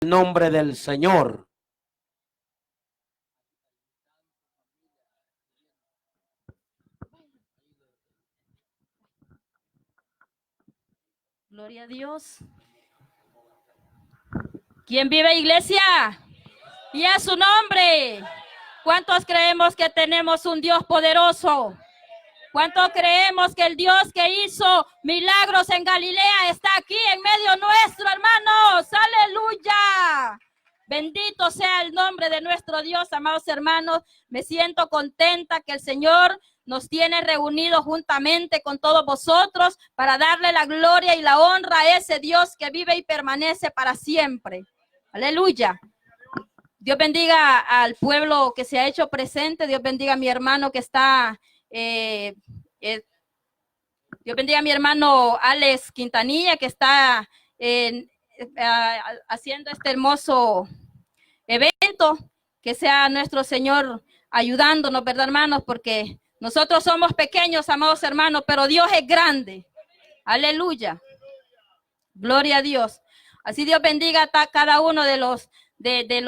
el nombre del Señor. Gloria a Dios. ¿Quién vive, iglesia? Y a su nombre. ¿Cuántos creemos que tenemos un Dios poderoso? ¿Cuántos creemos que el Dios que hizo milagros en Galilea está aquí en medio nuestro, hermanos? ¡Aleluya! Bendito sea el nombre de nuestro Dios, amados hermanos. Me siento contenta que el Señor nos tiene reunidos juntamente con todos vosotros para darle la gloria y la honra a ese Dios que vive y permanece para siempre. Aleluya. Dios bendiga al pueblo que se ha hecho presente. Dios bendiga a mi hermano que está... Dios bendiga a mi hermano Alex Quintanilla que está haciendo este hermoso evento. Que sea nuestro Señor ayudándonos, ¿verdad, hermanos? Porque nosotros somos pequeños, amados hermanos, pero Dios es grande. Aleluya. Gloria a Dios. Así Dios bendiga a cada uno de los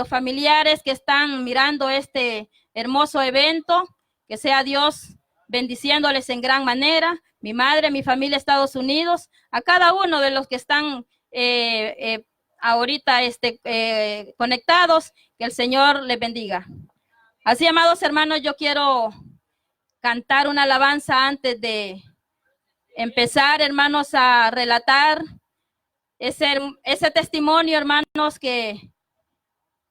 familiares que están mirando este hermoso evento. Que sea Dios bendiciéndoles en gran manera. Mi madre, mi familia, Estados Unidos. A cada uno de los que están ahorita conectados. Que el Señor les bendiga. Así, amados hermanos, yo quiero cantar una alabanza antes de empezar, hermanos, a relatar ese testimonio, hermanos, que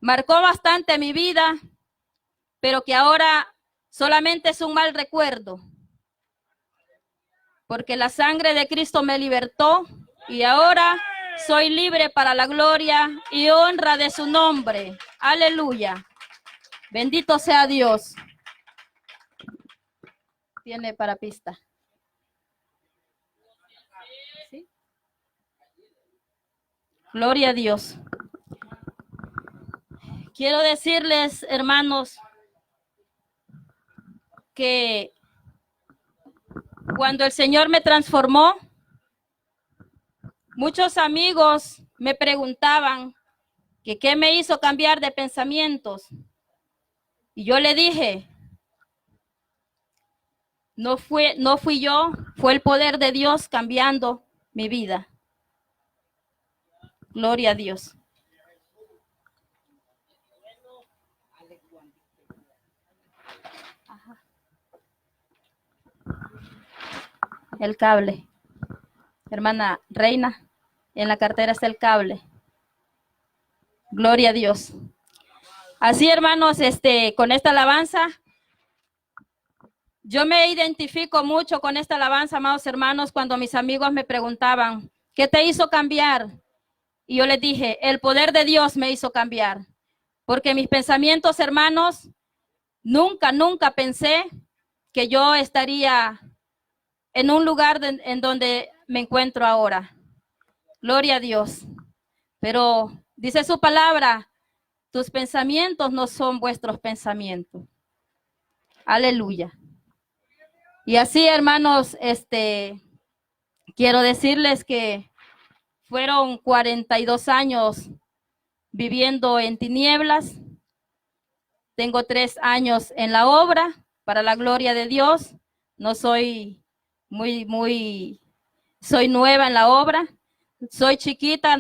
marcó bastante mi vida, pero que ahora solamente es un mal recuerdo, porque la sangre de Cristo me libertó y ahora soy libre para la gloria y honra de su nombre. Aleluya. Bendito sea Dios. Tiene para pista. ¿Sí? Gloria a Dios. Quiero decirles, hermanos, que cuando el Señor me transformó, muchos amigos me preguntaban que qué me hizo cambiar de pensamientos. Y yo le dije, no fui yo, fue el poder de Dios cambiando mi vida. Gloria a Dios. El cable. Hermana Reina, en la cartera está el cable. Gloria a Dios. Así, hermanos, con esta alabanza, yo me identifico mucho con esta alabanza, amados hermanos, cuando mis amigos me preguntaban, ¿qué te hizo cambiar? Y yo les dije, el poder de Dios me hizo cambiar. Porque mis pensamientos, hermanos, nunca pensé que yo estaría en un lugar en donde me encuentro ahora. Gloria a Dios. Pero dice su palabra, tus pensamientos no son vuestros pensamientos. Aleluya. Y así, hermanos, quiero decirles que fueron 42 años viviendo en tinieblas. Tengo 3 años en la obra, para la gloria de Dios. No soy soy nueva en la obra. Soy chiquita,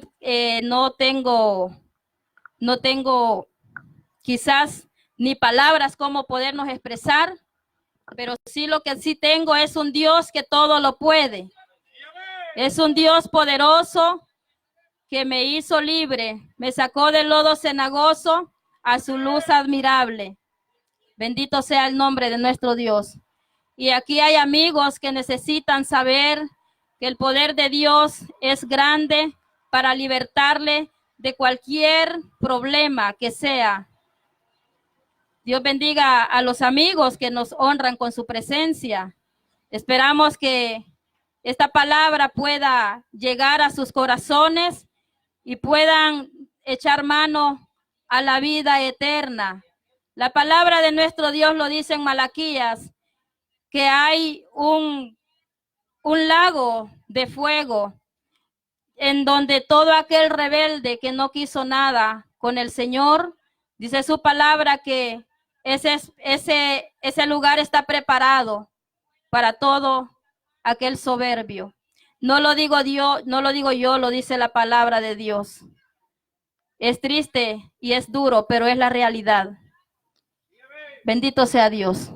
no tengo quizás ni palabras como podernos expresar, pero sí lo que sí tengo es un Dios que todo lo puede. Es un Dios poderoso que me hizo libre, me sacó del lodo cenagoso a su luz admirable. Bendito sea el nombre de nuestro Dios. Y aquí hay amigos que necesitan saber que el poder de Dios es grande para libertarle de cualquier problema que sea. Dios bendiga a los amigos que nos honran con su presencia. Esperamos que esta palabra pueda llegar a sus corazones y puedan echar mano a la vida eterna. La palabra de nuestro Dios lo dice en Malaquías, que hay un lago de fuego en donde todo aquel rebelde que no quiso nada con el Señor, dice su palabra que ese lugar está preparado para todo aquel soberbio. No lo digo yo, lo dice la palabra de Dios. Es triste y es duro, pero es la realidad. Bendito sea Dios.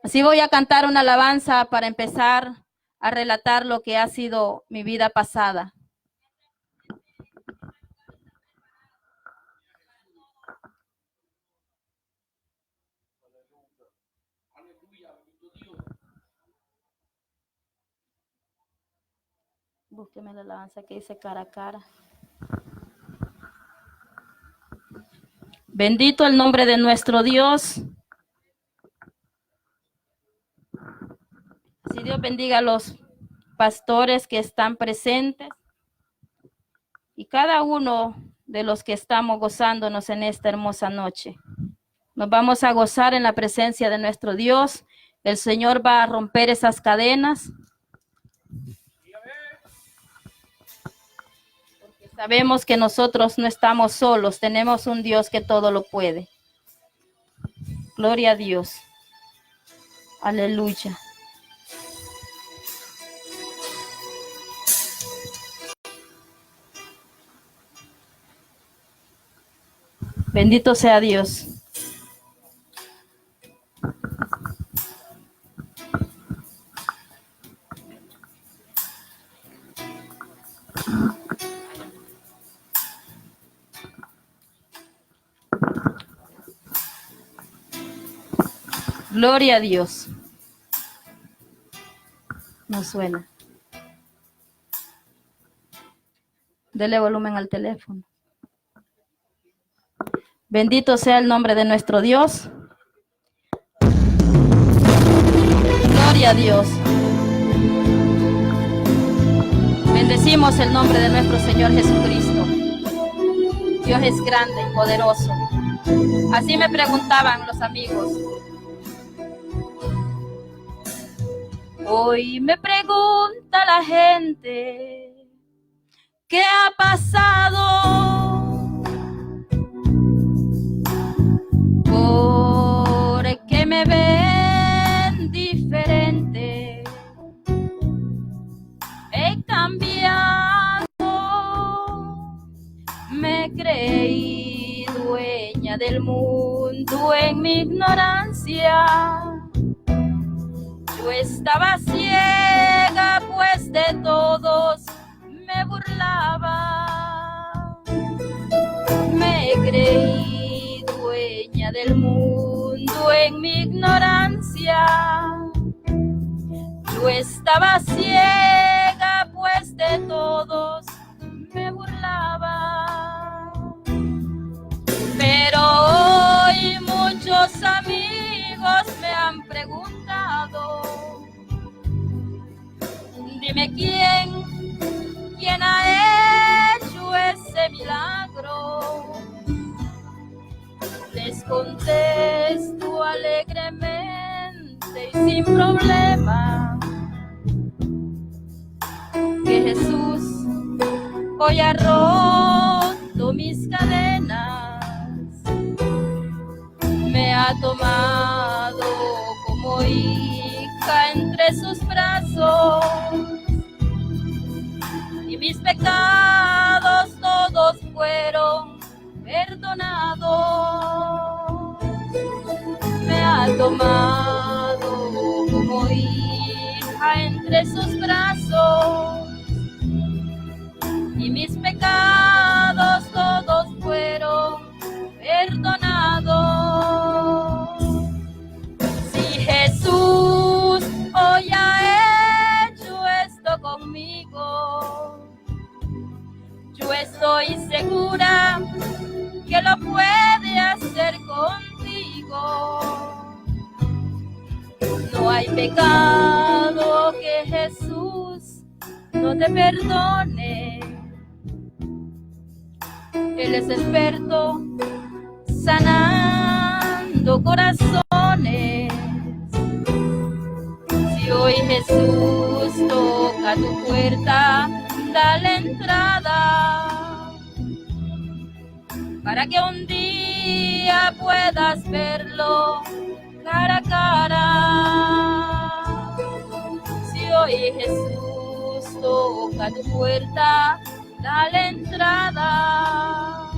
Así voy a cantar una alabanza para empezar a relatar lo que ha sido mi vida pasada. Búsqueme la alabanza que dice cara a cara. Bendito el nombre de nuestro Dios. Así Dios bendiga a los pastores que están presentes y cada uno de los que estamos gozándonos en esta hermosa noche. Nos vamos a gozar en la presencia de nuestro Dios. El Señor va a romper esas cadenas. Porque sabemos que nosotros no estamos solos, tenemos un Dios que todo lo puede. Gloria a Dios. Aleluya. Bendito sea Dios. Gloria a Dios. No suena. Dele volumen al teléfono. Bendito sea el nombre de nuestro Dios. Gloria a Dios. Bendecimos el nombre de nuestro Señor Jesucristo. Dios es grande y poderoso. Así me preguntaban los amigos. Hoy me pregunta la gente, ¿qué ha pasado? Porque me ven diferente. He cambiado, me creí dueña del mundo en mi ignorancia. Yo estaba ciega, pues de todos me burlaba. Me creí dueña del mundo en mi ignorancia. Yo estaba ciega, pues de todos me burlaba. Pero hoy muchos amigos me han preguntado, dime quién ha hecho ese milagro. Les contesto alegremente y sin problema que Jesús hoy ha roto mis cadenas, me ha tomado como hija entre sus brazos y mis pecados todos fueron perdonados. Me ha tomado como hija entre sus brazos y mis pecados todos fueron perdonados. Si Jesús hoy ha hecho esto conmigo, yo estoy segura que lo puede hacer contigo. No hay pecado que Jesús no te perdone. Él es experto sanando corazones. Si hoy Jesús toca tu puerta, dale entrada, para que un día puedas verlo cara a cara. Si hoy Jesús toca tu puerta, dale entrada,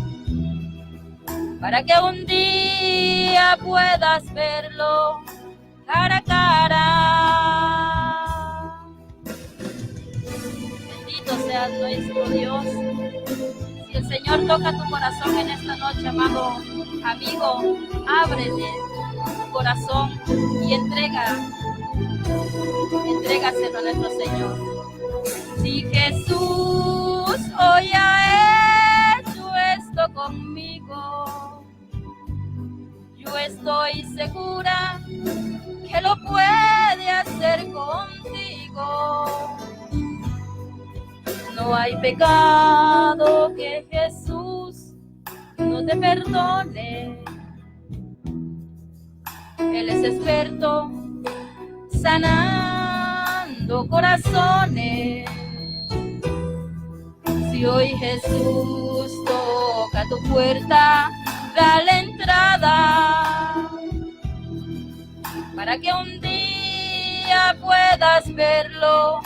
para que un día puedas verlo cara a cara. Bendito sea nuestro Dios. Si el Señor toca tu corazón en esta noche, amado amigo, ábrele tu corazón y entrégaselo a nuestro Señor. Si Jesús hoy ha hecho esto conmigo, yo estoy segura que lo puede hacer contigo. No hay pecado que Jesús no te perdone. Él es experto sanando corazones. Si hoy Jesús toca tu puerta, dale entrada, para que un día puedas verlo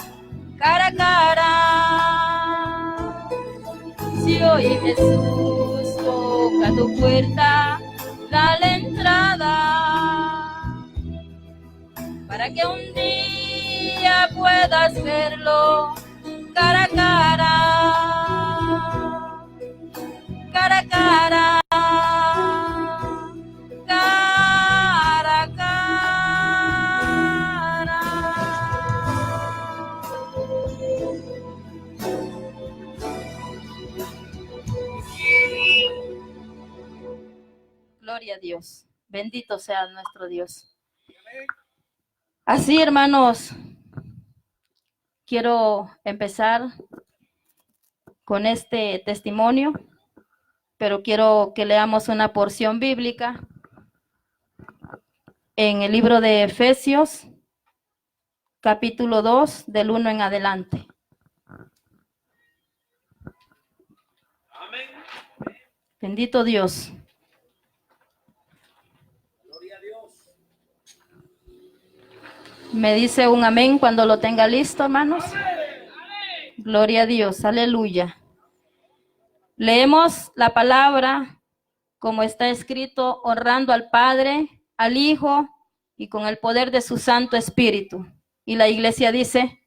cara a cara. Si hoy Jesús toca tu puerta, dale entrada, para que un día puedas verlo cara a cara, cara a cara, cara a cara. Gloria a Dios. Bendito sea nuestro Dios. Así, hermanos, quiero empezar con este testimonio, pero quiero que leamos una porción bíblica en el libro de Efesios, capítulo 2, del 1 en adelante. Amén. Bendito Dios. Gloria a Dios. Me dice un amén cuando lo tenga listo, hermanos. Gloria a Dios, aleluya. Leemos la palabra como está escrito, honrando al Padre, al Hijo y con el poder de su Santo Espíritu. Y la iglesia dice,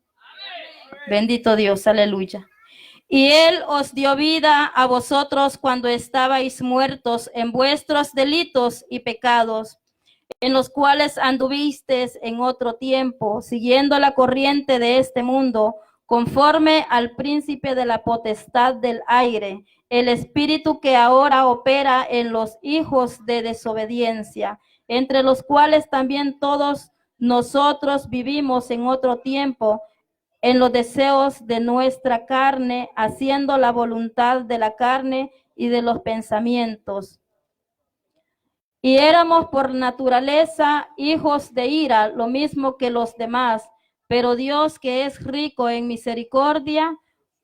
bendito Dios, aleluya. Y Él os dio vida a vosotros cuando estabais muertos en vuestros delitos y pecados, en los cuales anduvisteis en otro tiempo, siguiendo la corriente de este mundo, conforme al príncipe de la potestad del aire, el espíritu que ahora opera en los hijos de desobediencia, entre los cuales también todos nosotros vivimos en otro tiempo, en los deseos de nuestra carne, haciendo la voluntad de la carne y de los pensamientos. Y éramos por naturaleza hijos de ira, lo mismo que los demás, pero Dios, que es rico en misericordia,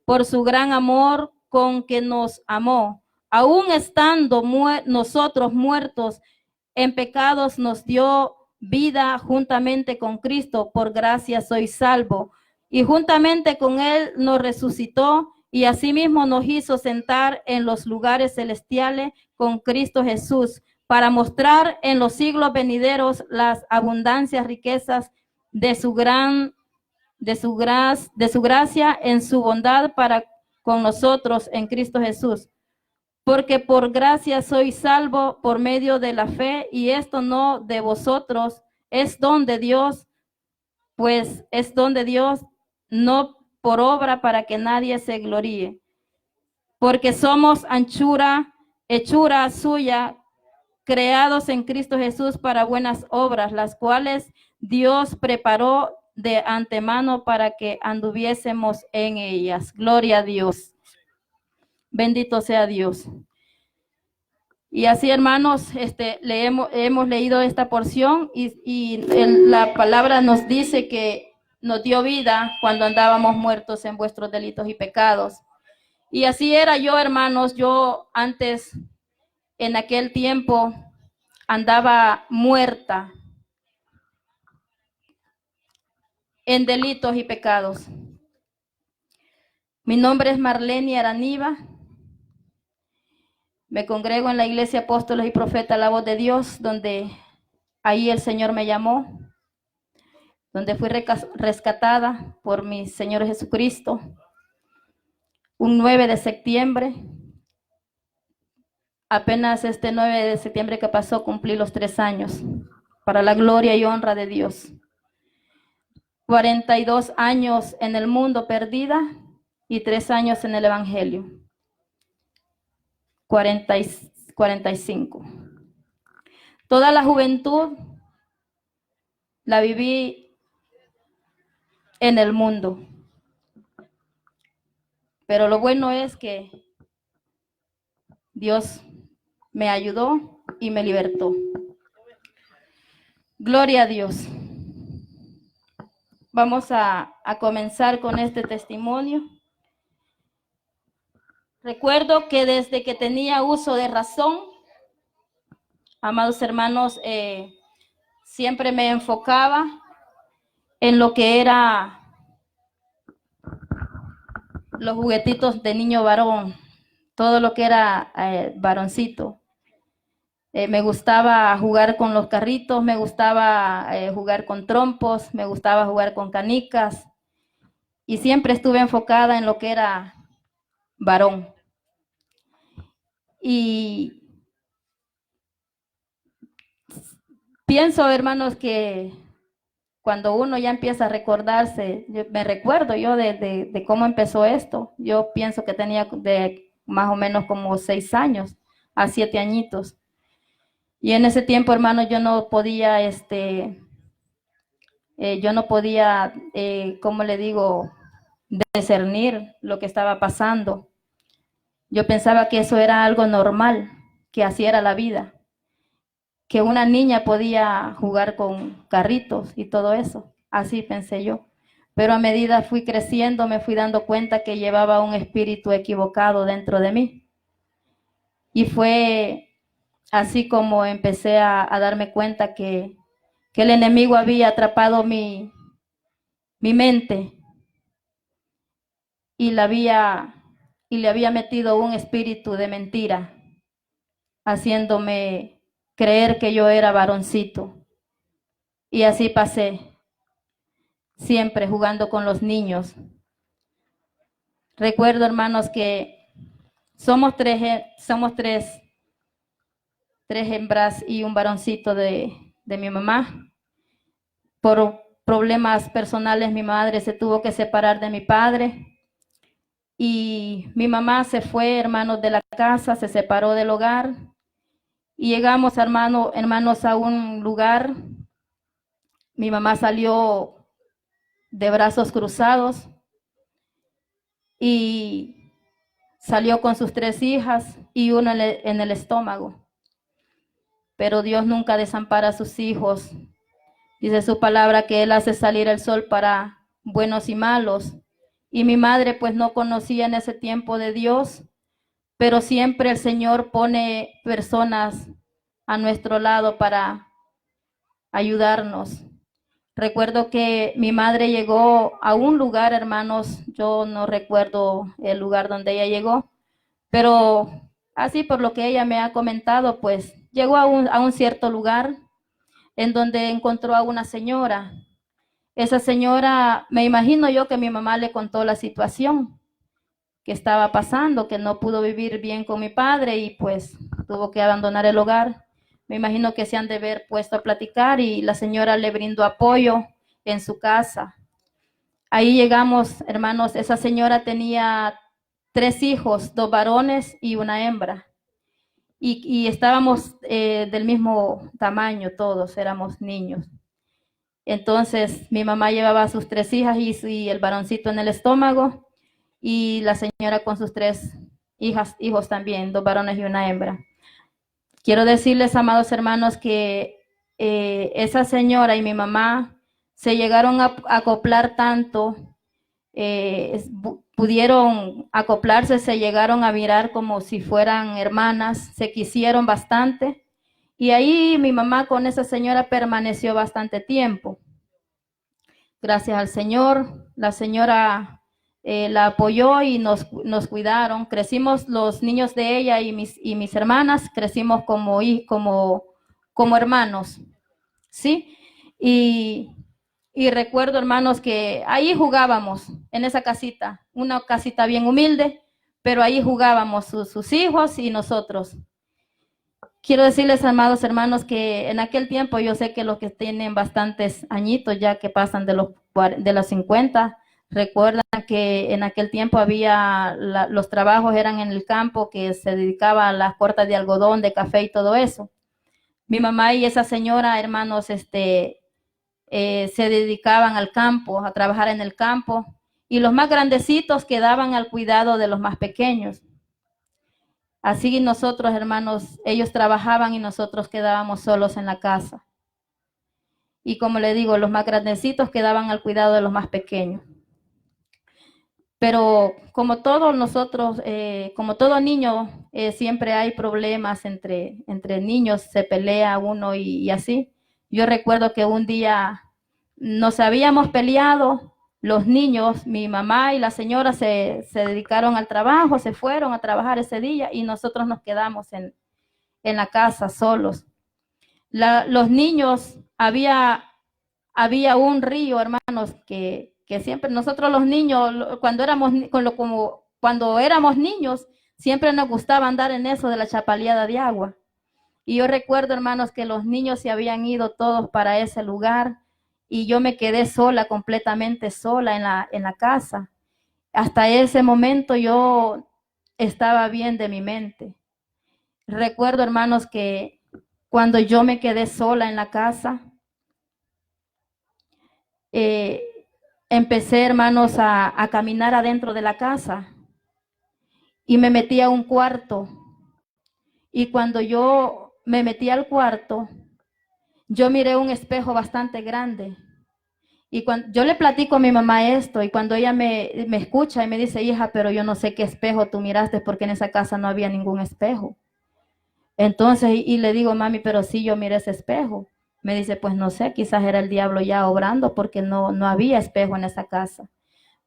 por su gran amor con que nos amó, aun estando nosotros muertos en pecados, nos dio vida juntamente con Cristo, por gracia sois salvo. Y juntamente con Él nos resucitó y asimismo nos hizo sentar en los lugares celestiales con Cristo Jesús, para mostrar en los siglos venideros las abundancias riquezas de su gracia en su bondad para con nosotros en Cristo Jesús. Porque por gracia soy salvo por medio de la fe, y esto no de vosotros, es don de Dios, pues es don de Dios, no por obra, para que nadie se gloríe. Porque somos hechura suya, creados en Cristo Jesús para buenas obras, las cuales Dios preparó de antemano para que anduviésemos en ellas. Gloria a Dios. Bendito sea Dios. Y así, hermanos, hemos leído esta porción y la palabra nos dice que nos dio vida cuando andábamos muertos en vuestros delitos y pecados. Y así era yo, hermanos. Yo antes, en aquel tiempo, andaba muerta en delitos y pecados. Mi nombre es Marlene Araniva. Me congrego en la Iglesia Apóstoles y Profetas La Voz de Dios, donde ahí el Señor me llamó, donde fui rescatada por mi Señor Jesucristo. Un 9 de septiembre, apenas este 9 de septiembre que pasó, cumplí los 3 años, para la gloria y honra de Dios. 42 años en el mundo perdida y 3 años en el Evangelio. 45. Toda la juventud la viví en el mundo. Pero lo bueno es que Dios me ayudó y me libertó. Gloria a Dios. Vamos a comenzar con este testimonio. Recuerdo que desde que tenía uso de razón, amados hermanos, siempre me enfocaba en lo que era los juguetitos de niño varón, todo lo que era varoncito. Me gustaba jugar con los carritos, me gustaba jugar con trompos, me gustaba jugar con canicas y siempre estuve enfocada en lo que era varón. Y pienso, hermanos, que cuando uno ya empieza a recordarse, me recuerdo yo de cómo empezó esto. Yo pienso que tenía de más o menos como 6 años a 7 añitos. Y en ese tiempo, hermanos, yo no podía, ¿cómo le digo?, discernir lo que estaba pasando. Yo pensaba que eso era algo normal, que así era la vida, que una niña podía jugar con carritos y todo eso. Así pensé yo. Pero a medida fui creciendo, me fui dando cuenta que llevaba un espíritu equivocado dentro de mí. Y fue así como empecé a darme cuenta que el enemigo había atrapado mi mente y le había metido un espíritu de mentira, haciéndome creer que yo era varoncito. Y así pasé, siempre jugando con los niños. Recuerdo, hermanos, que somos tres hembras y un varoncito de mi mamá. Por problemas personales, mi madre se tuvo que separar de mi padre. Y mi mamá se fue, hermanos, de la casa, se separó del hogar. Y llegamos, hermanos, a un lugar. Mi mamá salió de brazos cruzados y salió con sus 3 hijas y uno en el estómago. Pero Dios nunca desampara a sus hijos. Dice su palabra que Él hace salir el sol para buenos y malos. Y mi madre pues no conocía en ese tiempo de Dios, pero siempre el Señor pone personas a nuestro lado para ayudarnos. Recuerdo que mi madre llegó a un lugar, hermanos, yo no recuerdo el lugar donde ella llegó, pero así por lo que ella me ha comentado, pues llegó a un cierto lugar en donde encontró a una señora. Esa señora, me imagino yo que mi mamá le contó la situación que estaba pasando, que no pudo vivir bien con mi padre y pues tuvo que abandonar el hogar. Me imagino que se han de haber puesto a platicar y la señora le brindó apoyo en su casa. Ahí llegamos, hermanos, esa señora tenía 3 hijos, 2 varones y una hembra. Y estábamos del mismo tamaño todos, éramos niños. Entonces mi mamá llevaba a sus 3 hijas y el varoncito en el estómago y la señora con sus 3 hijos también, 2 varones y una hembra. Quiero decirles, amados hermanos, que esa señora y mi mamá se llegaron a acoplar tanto, pudieron acoplarse, se llegaron a mirar como si fueran hermanas, se quisieron bastante. Y ahí mi mamá con esa señora permaneció bastante tiempo. Gracias al Señor, la señora la apoyó y nos cuidaron. Crecimos los niños de ella y mis hermanas, crecimos como hermanos, ¿sí? Y recuerdo, hermanos, que ahí jugábamos, en esa casita, una casita bien humilde, pero ahí jugábamos sus hijos y nosotros. Quiero decirles, amados hermanos, que en aquel tiempo yo sé que los que tienen bastantes añitos ya que pasan de los 50, recuerdan que en aquel tiempo había, los trabajos eran en el campo, que se dedicaba a las cortas de algodón, de café y todo eso. Mi mamá y esa señora, hermanos, se dedicaban al campo, a trabajar en el campo, y los más grandecitos quedaban al cuidado de los más pequeños. Así nosotros, hermanos, ellos trabajaban y nosotros quedábamos solos en la casa. Y como le digo, los más grandecitos quedaban al cuidado de los más pequeños. Pero como todos nosotros, como todo niño, siempre hay problemas entre niños, se pelea uno y así. Yo recuerdo que un día nos habíamos peleado, los niños, mi mamá y la señora se dedicaron al trabajo, se fueron a trabajar ese día y nosotros nos quedamos en la casa solos. Los niños, había un río, hermanos, que siempre nosotros los niños, cuando éramos niños, siempre nos gustaba andar en eso de la chapaleada de agua. Y yo recuerdo, hermanos, que los niños se habían ido todos para ese lugar y yo me quedé sola, completamente sola en la casa. Hasta ese momento yo estaba bien de mi mente. Recuerdo, hermanos, que cuando yo me quedé sola en la casa, empecé, hermanos, a caminar adentro de la casa y me metí a un cuarto. Y cuando yo me metí al cuarto, yo miré un espejo bastante grande. Y cuando yo le platico a mi mamá esto, y cuando ella me escucha y me dice, hija, pero yo no sé qué espejo tú miraste porque en esa casa no había ningún espejo. Entonces, y le digo, mami, pero sí, yo miré ese espejo. Me dice, pues no sé, quizás era el diablo ya obrando porque no había espejo en esa casa.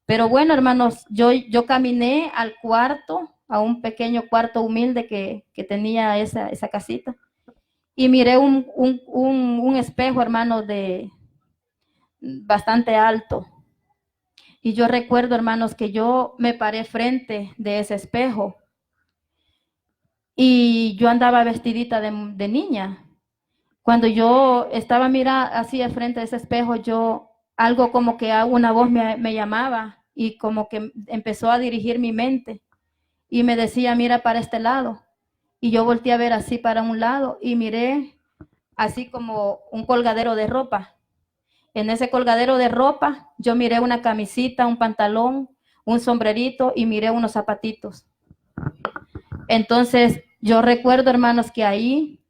Pero bueno, hermanos, yo caminé al cuarto, a un pequeño cuarto humilde que tenía esa casita, y miré un espejo, hermano, de bastante alto. Y yo recuerdo, hermanos, que yo me paré frente de ese espejo y yo andaba vestidita de niña. Cuando yo estaba mirando así de frente de ese espejo, algo como que una voz me llamaba y como que empezó a dirigir mi mente y me decía, mira para este lado. Y yo volteé a ver así para un lado y miré así como un colgadero de ropa. En ese colgadero de ropa yo miré una camisita, un pantalón, un sombrerito y miré unos zapatitos. Entonces yo recuerdo, hermanos, que ahí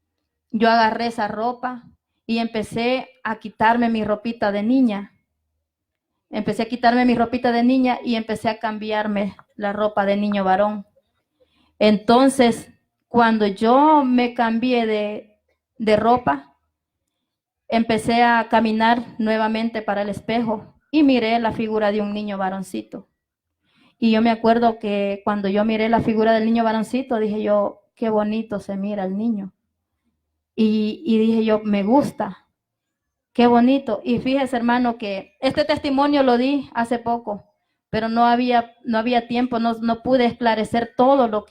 yo agarré esa ropa y empecé a quitarme mi ropita de niña. Empecé a quitarme mi ropita de niña y empecé a cambiarme la ropa de niño varón. Entonces, cuando yo me cambié de ropa, empecé a caminar nuevamente para el espejo y miré la figura de un niño varoncito. Y yo me acuerdo que cuando yo miré la figura del niño varoncito, dije yo, qué bonito se mira el niño. Y dije yo, me gusta, qué bonito. Y fíjese, hermano, que este testimonio lo di hace poco, pero no había tiempo, no pude esclarecer todo lo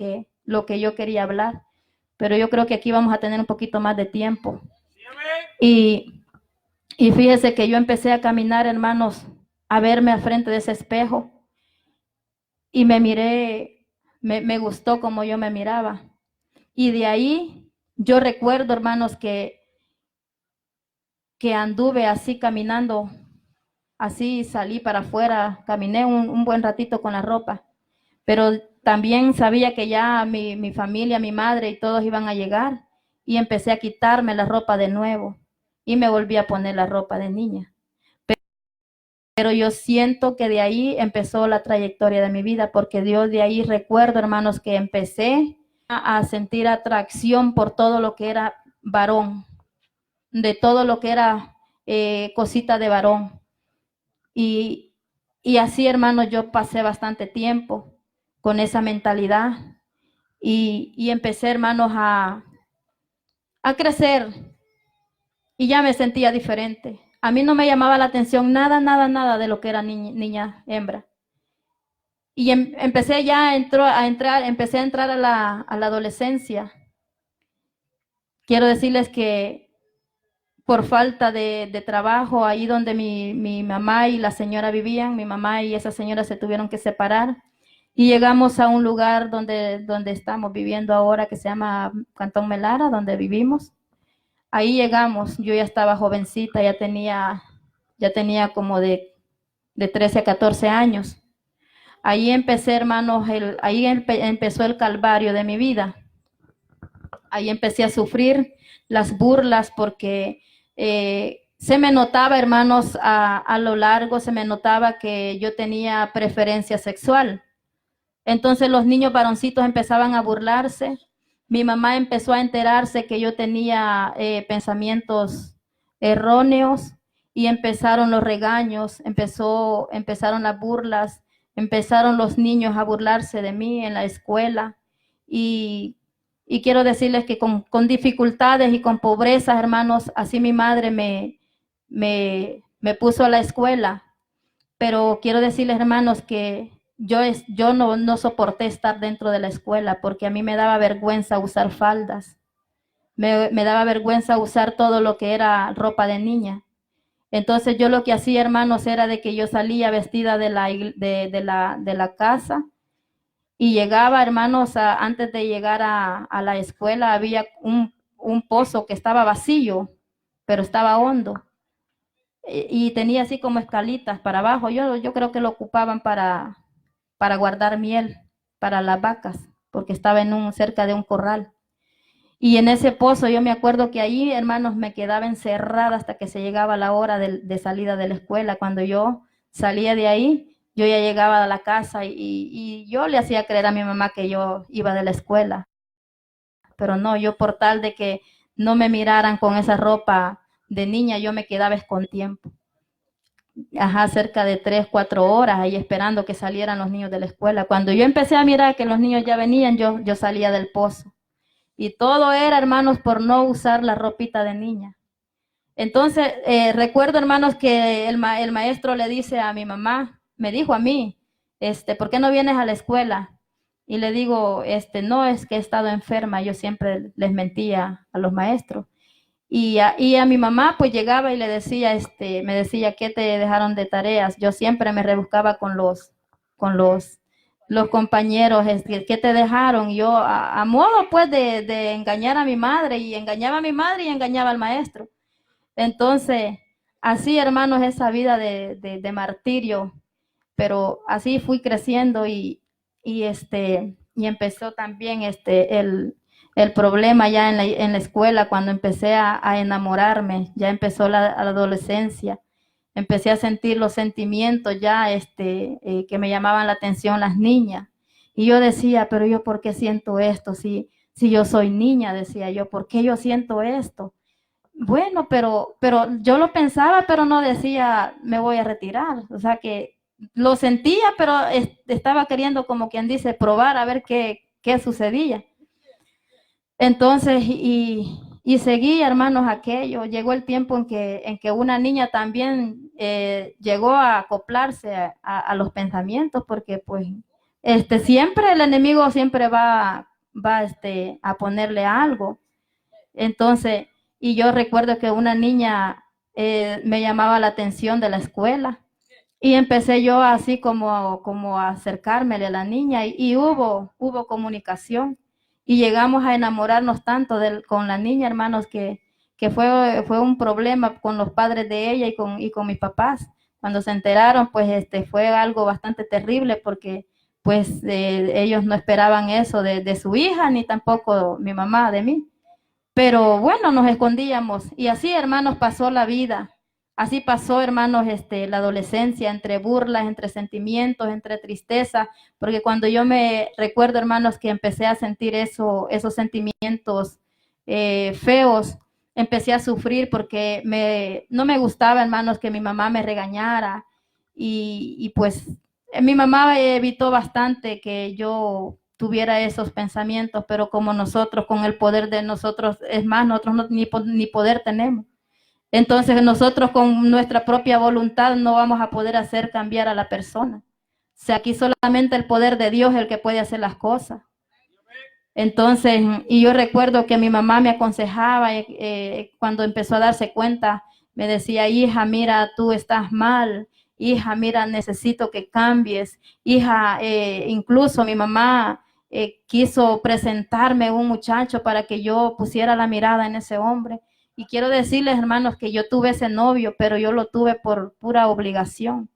que yo quería hablar. Pero yo creo que aquí vamos a tener un poquito más de tiempo. Y fíjese que yo empecé a caminar, hermanos, a verme al frente de ese espejo. Y me miré, me gustó como yo me miraba. Y de ahí yo recuerdo, hermanos, que anduve así caminando, así salí para afuera, caminé un buen ratito con la ropa, pero también sabía que ya mi familia, mi madre y todos iban a llegar y empecé a quitarme la ropa de nuevo y me volví a poner la ropa de niña. Pero yo siento que de ahí empezó la trayectoria de mi vida, porque Dios de ahí recuerdo, hermanos, que empecé a sentir atracción por todo lo que era varón, de todo lo que era cosita de varón. Y, y así, hermanos, yo pasé bastante tiempo con esa mentalidad y empecé, hermanos, a crecer y ya me sentía diferente. A mí no me llamaba la atención nada, nada, nada de lo que era niña hembra. Y empecé ya empecé a entrar a la adolescencia. Quiero decirles que por falta de trabajo, ahí donde mi mamá y la señora vivían, mi mamá y esa señora se tuvieron que separar y llegamos a un lugar donde estamos viviendo ahora, que se llama Cantón Melara, donde vivimos. Ahí llegamos, yo ya estaba jovencita, ya tenía como de 13 a 14 años. Ahí empecé, hermanos, empezó el calvario de mi vida. Ahí empecé a sufrir las burlas porque se me notaba, hermanos, a lo largo se me notaba que yo tenía preferencia sexual. Entonces los niños varoncitos empezaban a burlarse. Mi mamá empezó a enterarse que yo tenía pensamientos erróneos y empezaron los regaños, empezaron las burlas, empezaron los niños a burlarse de mí en la escuela y quiero decirles que con dificultades y con pobrezas, hermanos, así mi madre me puso a la escuela, pero quiero decirles, hermanos, que yo no soporté estar dentro de la escuela porque a mí me daba vergüenza usar faldas, me daba vergüenza usar todo lo que era ropa de niña. Entonces yo lo que hacía, hermanos, era de que yo salía vestida de la casa y llegaba, hermanos, antes de llegar a la escuela había un pozo que estaba vacío, pero estaba hondo. Y tenía así como escalitas para abajo. Yo creo que lo ocupaban para guardar miel para las vacas, porque estaba cerca de un corral. Y en ese pozo yo me acuerdo que ahí, hermanos, me quedaba encerrada hasta que se llegaba la hora de salida de la escuela. Cuando yo salía de ahí, yo ya llegaba a la casa y yo le hacía creer a mi mamá que yo iba de la escuela. Pero no, yo por tal de que no me miraran con esa ropa de niña, yo me quedaba con tiempo. Ajá, cerca de 3, 4 horas ahí esperando que salieran los niños de la escuela. Cuando yo empecé a mirar que los niños ya venían, yo salía del pozo. Y todo era, hermanos, por no usar la ropita de niña. Entonces, recuerdo, hermanos, que el maestro le dice a mi mamá, me dijo a mí, ¿por qué no vienes a la escuela? Y le digo, no, es que he estado enferma. Yo siempre les mentía a los maestros. Y a mi mamá, pues llegaba y le decía, me decía, ¿qué te dejaron de tareas? Yo siempre me rebuscaba con los compañeros, ¿qué te dejaron? Yo a modo pues de engañar a mi madre y engañaba a mi madre y engañaba al maestro. Entonces, así, hermanos, esa vida de martirio, pero así fui creciendo y empezó también el problema ya en la escuela cuando empecé a enamorarme, ya empezó la adolescencia. Empecé a sentir los sentimientos ya que me llamaban la atención las niñas. Y yo decía, pero yo ¿por qué siento esto? Si yo soy niña, decía yo, ¿por qué yo siento esto? Bueno, pero yo lo pensaba, pero no decía, me voy a retirar. O sea que lo sentía, pero estaba queriendo, como quien dice, probar a ver qué sucedía. Entonces, y seguí, hermanos, aquello. Llegó el tiempo en que una niña también llegó a acoplarse a los pensamientos, porque pues siempre el enemigo siempre va a ponerle algo. Entonces, y yo recuerdo que una niña me llamaba la atención de la escuela y empecé yo así como a acercármele a la niña y hubo comunicación y llegamos a enamorarnos tanto con la niña, hermanos, que fue un problema con los padres de ella y con mis papás. Cuando se enteraron, pues fue algo bastante terrible porque pues ellos no esperaban eso de su hija, ni tampoco mi mamá de mí. Pero bueno, nos escondíamos y así, hermanos, pasó la vida. Así pasó, hermanos, la adolescencia, entre burlas, entre sentimientos, entre tristeza, porque cuando yo me recuerdo, hermanos, que empecé a sentir esos sentimientos feos, empecé a sufrir porque no me gustaba, hermanos, que mi mamá me regañara y pues mi mamá evitó bastante que yo tuviera esos pensamientos, pero como nosotros, con el poder de nosotros, es más, nosotros ni poder tenemos. Entonces nosotros con nuestra propia voluntad no vamos a poder hacer cambiar a la persona. O sea, aquí solamente el poder de Dios es el que puede hacer las cosas. Entonces, y yo recuerdo que mi mamá me aconsejaba cuando empezó a darse cuenta, me decía, hija, mira, tú estás mal, hija, mira, necesito que cambies, hija, incluso mi mamá quiso presentarme un muchacho para que yo pusiera la mirada en ese hombre. Y quiero decirles, hermanos, que yo tuve ese novio, pero yo lo tuve por pura obligación.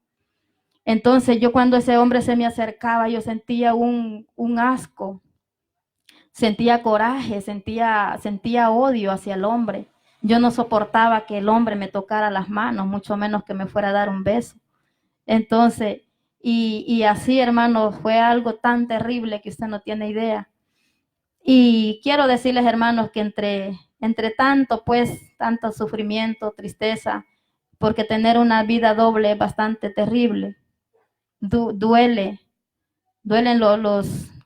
Entonces, yo cuando ese hombre se me acercaba, yo sentía un asco. Sentía coraje, sentía odio hacia el hombre. Yo no soportaba que el hombre me tocara las manos, mucho menos que me fuera a dar un beso. Entonces, y así, hermanos, fue algo tan terrible que usted no tiene idea. Y quiero decirles, hermanos, que entre tanto, pues, tanto sufrimiento, tristeza, porque tener una vida doble es bastante terrible. Duelen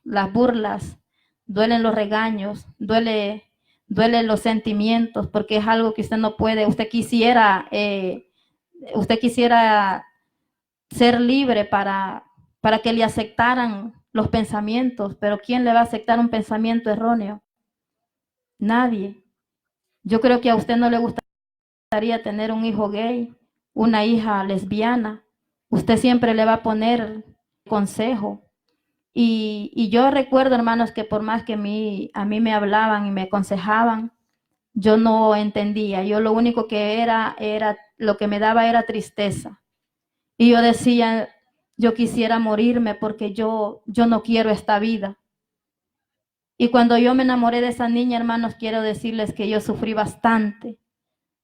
las burlas, duelen los regaños, duelen los sentimientos, porque es algo que usted no puede, usted quisiera ser libre para que le aceptaran los pensamientos, pero ¿quién le va a aceptar un pensamiento erróneo? Nadie. Yo creo que a usted no le gustaría tener un hijo gay, una hija lesbiana. Usted siempre le va a poner consejo. Y yo recuerdo, hermanos, que por más que a mí me hablaban y me aconsejaban, yo no entendía. Yo lo único que lo que me daba era tristeza. Y yo decía, yo quisiera morirme porque yo no quiero esta vida. Y cuando yo me enamoré de esa niña, hermanos, quiero decirles que yo sufrí bastante.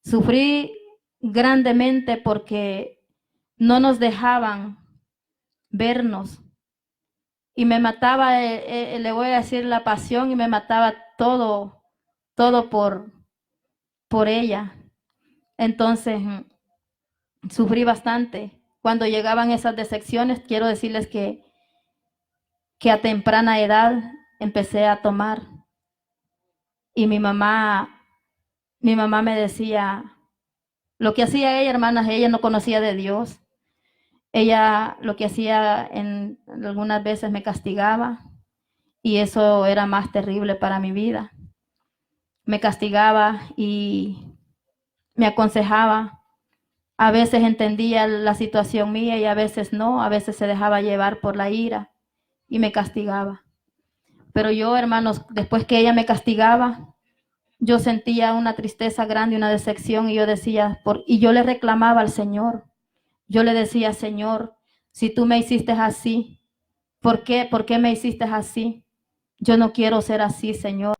Sufrí grandemente porque no nos dejaban vernos. Y me mataba, le voy a decir la pasión, y me mataba todo por ella. Entonces, sufrí bastante. Cuando llegaban esas decepciones, quiero decirles que a temprana edad empecé a tomar. Y mi mamá me decía, lo que hacía ella, hermanas, ella no conocía de Dios. Ella lo que hacía algunas veces me castigaba, y eso era más terrible para mi vida. Me castigaba y me aconsejaba. A veces entendía la situación mía y a veces no, a veces se dejaba llevar por la ira y me castigaba. Pero yo, hermanos, después que ella me castigaba, yo sentía una tristeza grande, una decepción, y yo decía, y yo le reclamaba al Señor. Yo le decía, Señor, si tú me hiciste así, ¿por qué me hiciste así? Yo no quiero ser así, Señor.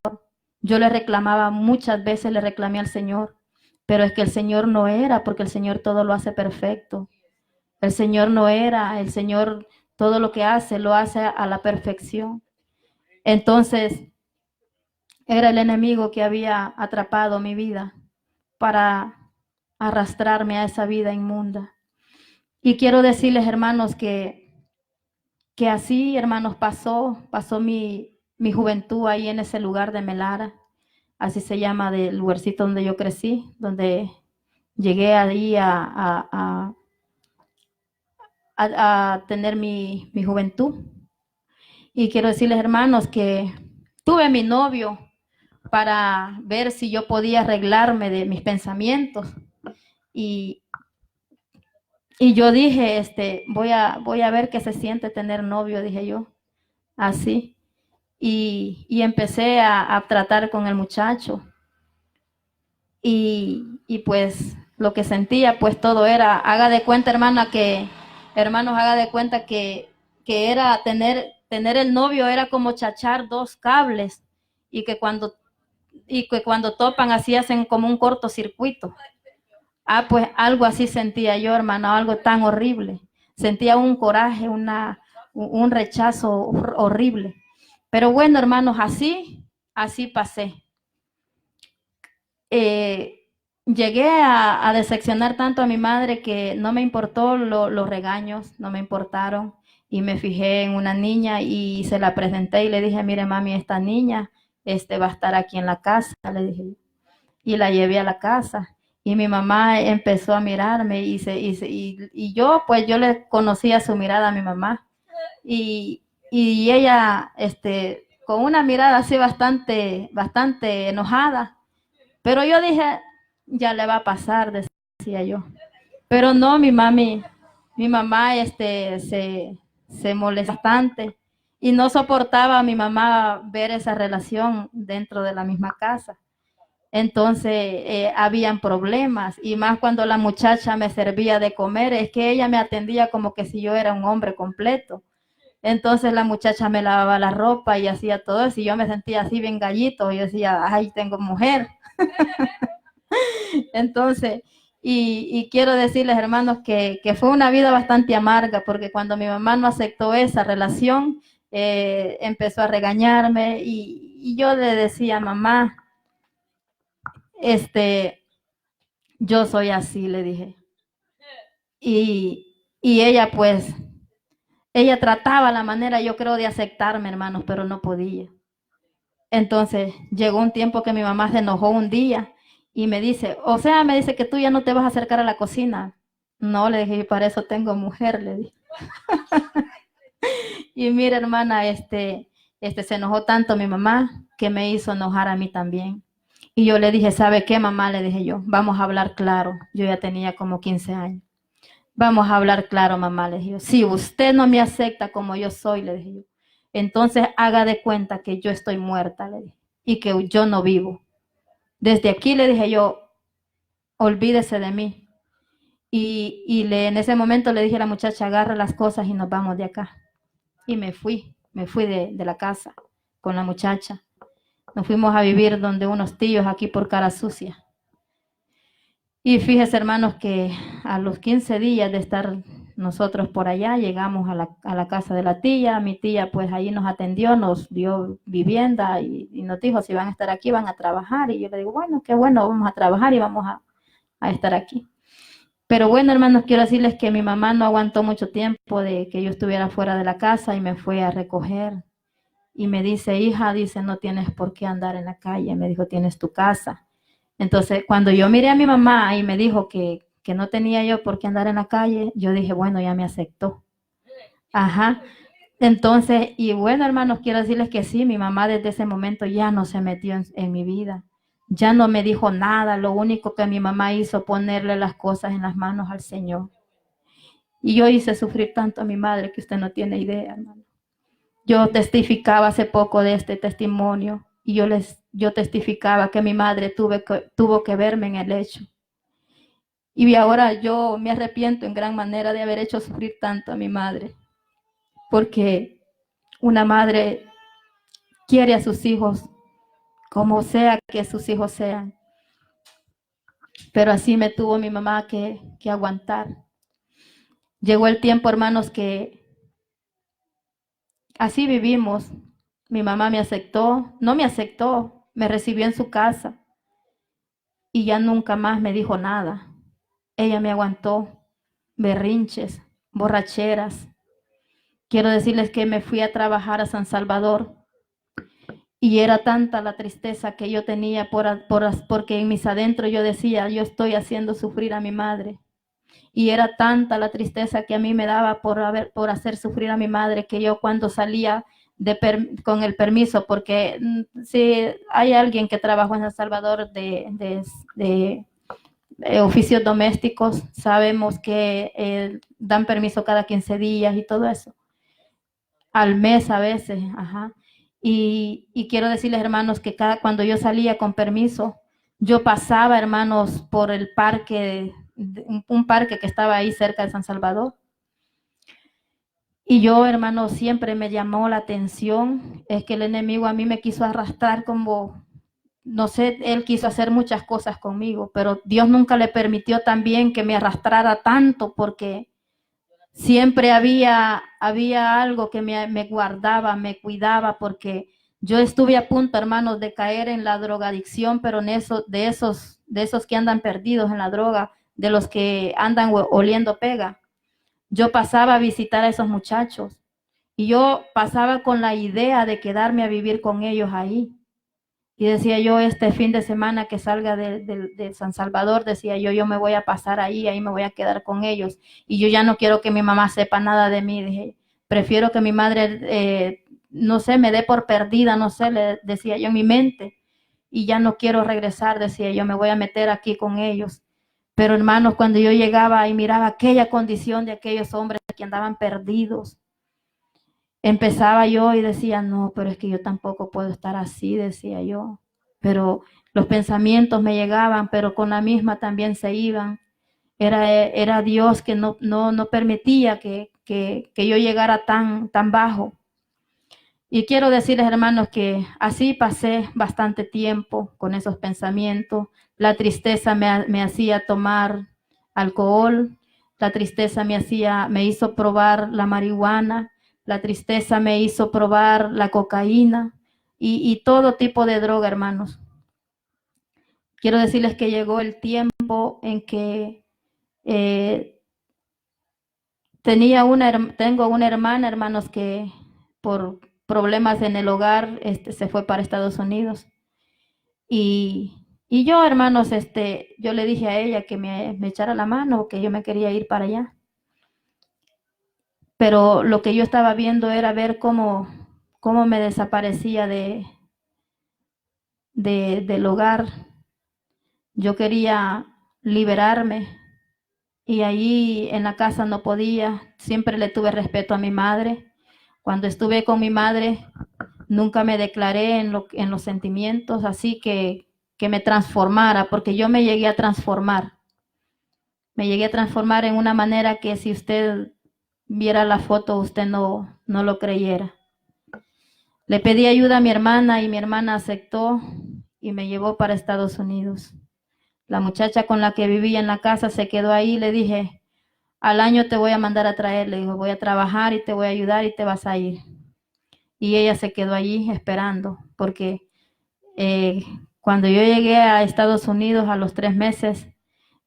Yo le reclamaba, muchas veces le reclamé al Señor, pero es que el Señor no era, porque el Señor todo lo hace perfecto. El Señor no era, el Señor todo lo que hace, lo hace a la perfección. Entonces, era el enemigo que había atrapado mi vida para arrastrarme a esa vida inmunda. Y quiero decirles, hermanos, que así, hermanos, pasó mi juventud ahí en ese lugar de Melara. Así se llama del lugarcito donde yo crecí, donde llegué ahí a tener mi juventud. Y quiero decirles, hermanos, que tuve mi novio para ver si yo podía arreglarme de mis pensamientos. Y yo dije, voy a ver qué se siente tener novio, dije yo, así. Y empecé a tratar con el muchacho. Y pues lo que sentía, pues todo era, haga de cuenta, hermanos, haga de cuenta que era tener el novio, era como chachar dos cables, y que cuando topan así hacen como un cortocircuito. Pues algo así sentía yo, hermano, algo tan horrible. Sentía un coraje, un rechazo horrible. Pero bueno, hermanos, así pasé. Llegué a decepcionar tanto a mi madre que no me importó los regaños, no me importaron. Y me fijé en una niña y se la presenté y le dije, mire mami, esta niña va a estar aquí en la casa, le dije. Y la llevé a la casa. Y mi mamá empezó a mirarme y yo, pues yo le conocía su mirada a mi mamá. Y ella, con una mirada así bastante enojada. Pero yo dije, ya le va a pasar, decía yo. Pero no, mi mamá, se molestó bastante y no soportaba a mi mamá ver esa relación dentro de la misma casa. Entonces, habían problemas y más cuando la muchacha me servía de comer, es que ella me atendía como que si yo era un hombre completo. Entonces la muchacha me lavaba la ropa y hacía todo eso y yo me sentía así bien gallito. Yo decía, ay, tengo mujer. Entonces, y quiero decirles, hermanos, que fue una vida bastante amarga, porque cuando mi mamá no aceptó esa relación, empezó a regañarme y yo le decía, mamá, yo soy así, le dije. Y ella, pues, ella trataba la manera, yo creo, de aceptarme, hermanos, pero no podía. Entonces, llegó un tiempo que mi mamá se enojó un día y me dice, o sea, me dice que tú ya no te vas a acercar a la cocina. No, le dije, y para eso tengo mujer, le dije. Y mira, hermana, se enojó tanto mi mamá que me hizo enojar a mí también. Y yo le dije, ¿sabe qué, mamá? Le dije yo, vamos a hablar claro. Yo ya tenía como 15 años. Vamos a hablar claro, mamá, le dije yo. Si usted no me acepta como yo soy, le dije yo, entonces haga de cuenta que yo estoy muerta, le dije, y que yo no vivo. Desde aquí le dije yo, olvídese de mí. En ese momento le dije a la muchacha, agarra las cosas y nos vamos de acá. Y me fui de la casa con la muchacha. Nos fuimos a vivir donde unos tíos aquí por Cara Sucia. Y fíjese, hermanos, que a los 15 días de estar nosotros por allá, llegamos a la casa de la tía. Mi tía, pues, ahí nos atendió, nos dio vivienda y nos dijo, si van a estar aquí, van a trabajar. Y yo le digo, bueno, qué bueno, vamos a trabajar y vamos a estar aquí. Pero bueno, hermanos, quiero decirles que mi mamá no aguantó mucho tiempo de que yo estuviera fuera de la casa y me fue a recoger. Y me dice, hija, dice, no tienes por qué andar en la calle. Me dijo, tienes tu casa. Entonces, cuando yo miré a mi mamá y me dijo que no tenía yo por qué andar en la calle, yo dije, bueno, ya me aceptó. Ajá. Entonces, y bueno, hermanos, quiero decirles que sí, mi mamá desde ese momento ya no se metió en mi vida. Ya no me dijo nada. Lo único que mi mamá hizo ponerle las cosas en las manos al Señor. Y yo hice sufrir tanto a mi madre que usted no tiene idea, hermano. Yo testificaba hace poco de este testimonio y yo testificaba que mi madre tuvo que verme en el hecho. Y ahora yo me arrepiento en gran manera de haber hecho sufrir tanto a mi madre, porque una madre quiere a sus hijos como sea que sus hijos sean. Pero así me tuvo mi mamá que aguantar. Llegó el tiempo, hermanos, que así vivimos. Mi mamá me aceptó, no me aceptó, me recibió en su casa y ya nunca más me dijo nada. Ella me aguantó berrinches, borracheras. Quiero decirles que me fui a trabajar a San Salvador y era tanta la tristeza que yo tenía porque en mis adentros yo decía, yo estoy haciendo sufrir a mi madre. Y era tanta la tristeza que a mí me daba por hacer sufrir a mi madre que yo cuando salía con el permiso, porque si hay alguien que trabajó en El Salvador de oficios domésticos, sabemos que dan permiso cada 15 días y todo eso, al mes a veces, ajá. Y quiero decirles, hermanos, que cuando yo salía con permiso, yo pasaba, hermanos, por el parque, un parque que estaba ahí cerca de San Salvador. Y yo, hermanos, siempre me llamó la atención, es que el enemigo a mí me quiso arrastrar como no sé, él quiso hacer muchas cosas conmigo, pero Dios nunca le permitió también que me arrastrara tanto, porque siempre había algo que me guardaba, me cuidaba, porque yo estuve a punto, hermanos, de caer en la drogadicción, pero en eso, de esos que andan perdidos en la droga, de los que andan oliendo pega. Yo pasaba a visitar a esos muchachos y yo pasaba con la idea de quedarme a vivir con ellos ahí. Y decía yo, este fin de semana que salga de San Salvador, decía yo me voy a pasar ahí me voy a quedar con ellos. Y yo ya no quiero que mi mamá sepa nada de mí. Dije, prefiero que mi madre, no sé, me dé por perdida, no sé, le decía yo en mi mente. Y ya no quiero regresar, decía yo, me voy a meter aquí con ellos. Pero hermanos, cuando yo llegaba y miraba aquella condición de aquellos hombres que andaban perdidos, empezaba yo y decía, no, pero es que yo tampoco puedo estar así, decía yo. Pero los pensamientos me llegaban, pero con la misma también se iban. Era Dios que no permitía que yo llegara tan bajo. Y quiero decirles, hermanos, que así pasé bastante tiempo con esos pensamientos. La tristeza me hacía tomar alcohol, la tristeza me hizo probar la marihuana, la tristeza me hizo probar la cocaína y todo tipo de droga, hermanos. Quiero decirles que llegó el tiempo en que tengo una hermana, hermanos, que por problemas en el hogar se fue para Estados Unidos. Y yo, hermanos, yo le dije a ella que me echara la mano, que yo me quería ir para allá. Pero lo que yo estaba viendo era ver cómo me desaparecía del hogar. Yo quería liberarme y allí en la casa no podía. Siempre le tuve respeto a mi madre. Cuando estuve con mi madre, nunca me declaré en los sentimientos, así que me transformara, porque yo me llegué a transformar. Me llegué a transformar en una manera que si usted viera la foto, usted no lo creyera. Le pedí ayuda a mi hermana y mi hermana aceptó y me llevó para Estados Unidos. La muchacha con la que vivía en la casa se quedó ahí. Le dije, al año te voy a mandar a traer. Le dijo, voy a trabajar y te voy a ayudar y te vas a ir. Y ella se quedó allí esperando, porque cuando yo llegué a Estados Unidos a los 3 meses,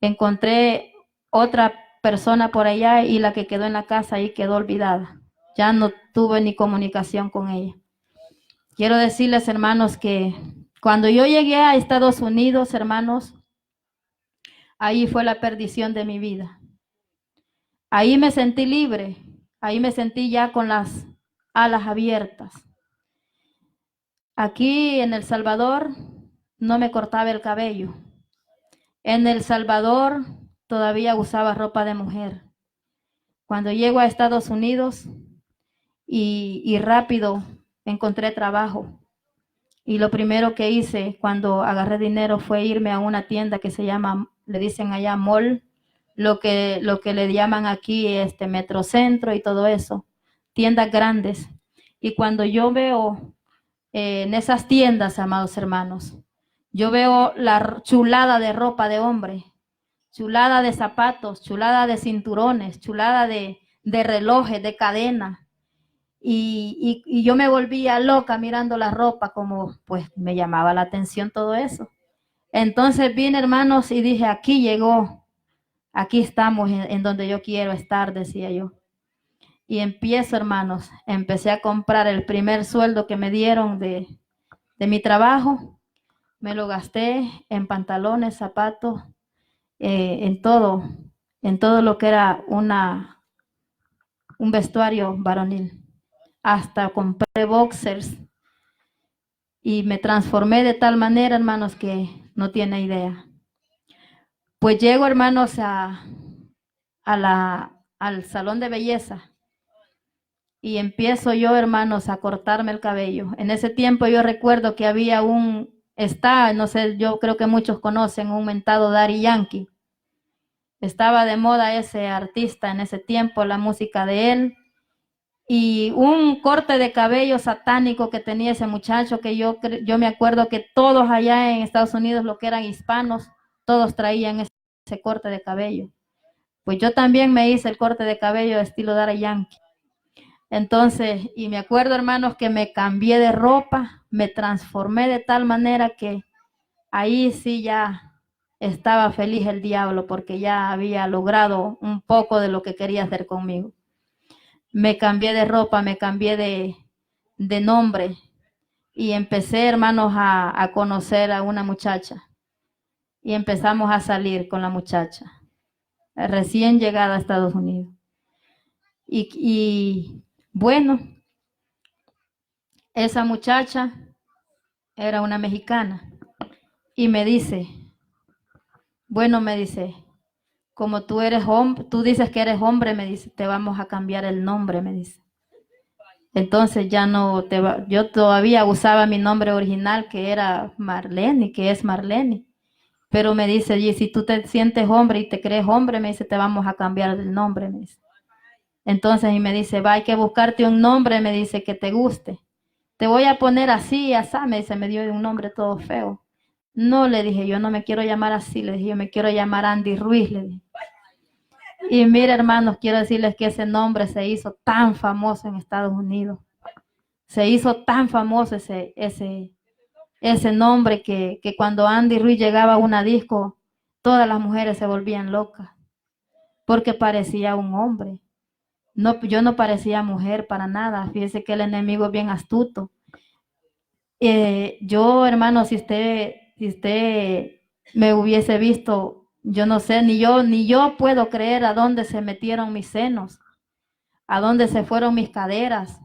encontré otra persona por allá y la que quedó en la casa ahí quedó olvidada. Ya no tuve ni comunicación con ella. Quiero decirles, hermanos, que cuando yo llegué a Estados Unidos, hermanos, ahí fue la perdición de mi vida. Ahí me sentí libre, ahí me sentí ya con las alas abiertas. Aquí en El Salvador no me cortaba el cabello. En El Salvador todavía usaba ropa de mujer. Cuando llego a Estados Unidos y rápido encontré trabajo. Y lo primero que hice cuando agarré dinero fue irme a una tienda que se llama, le dicen allá mall, lo que le llaman aquí Metrocentro y todo eso, tiendas grandes. Y cuando yo veo en esas tiendas, amados hermanos, yo veo la chulada de ropa de hombre, chulada de zapatos, chulada de cinturones, chulada de relojes, de cadena. Y yo me volvía loca mirando la ropa, como pues me llamaba la atención todo eso. Entonces vine, hermanos, y dije, aquí llegó, aquí estamos en donde yo quiero estar, decía yo. Y empiezo, hermanos, empecé a comprar el primer sueldo que me dieron de mi trabajo. Me lo gasté en pantalones, zapatos, en todo lo que era un vestuario varonil. Hasta compré boxers y me transformé de tal manera, hermanos, que no tiene idea. Pues llego, hermanos, al salón de belleza y empiezo yo, hermanos, a cortarme el cabello. En ese tiempo yo recuerdo que había no sé, yo creo que muchos conocen, un mentado Daddy Yankee. Estaba de moda ese artista en ese tiempo, la música de él. y un corte de cabello satánico que tenía ese muchacho, que yo me acuerdo que todos allá en Estados Unidos, lo que eran hispanos, todos traían ese corte de cabello. Pues yo también me hice el corte de cabello de estilo Daddy Yankee. Entonces, y me acuerdo, hermanos, que me cambié de ropa, me transformé de tal manera que ahí sí ya estaba feliz el diablo, porque ya había logrado un poco de lo que quería hacer conmigo. Me cambié de ropa, me cambié de nombre y empecé, hermanos, a conocer a una muchacha y empezamos a salir con la muchacha, recién llegada a Estados Unidos. Y bueno, esa muchacha era una mexicana y me dice, bueno, me dice, como tú eres hombre, tú dices que eres hombre, me dice, te vamos a cambiar el nombre, me dice. Entonces ya no te va, yo todavía usaba mi nombre original, que era Marlene, que es Marlene. Pero me dice, y si tú te sientes hombre y te crees hombre, me dice, te vamos a cambiar el nombre, me dice. Entonces, y me dice, va, hay que buscarte un nombre, me dice, que te guste. Te voy a poner así, así, me dice, me dio un nombre todo feo. No, le dije, yo no me quiero llamar así, le dije, yo me quiero llamar Andy Ruiz, le dije. Y mira, hermanos, quiero decirles que ese nombre se hizo tan famoso en Estados Unidos. Se hizo tan famoso ese nombre que cuando Andy Ruiz llegaba a una disco, todas las mujeres se volvían locas, porque parecía un hombre. No, yo no parecía mujer para nada. Fíjese que el enemigo es bien astuto. Yo, hermano, si usted me hubiese visto, yo no sé, ni yo puedo creer a dónde se metieron mis senos, a dónde se fueron mis caderas,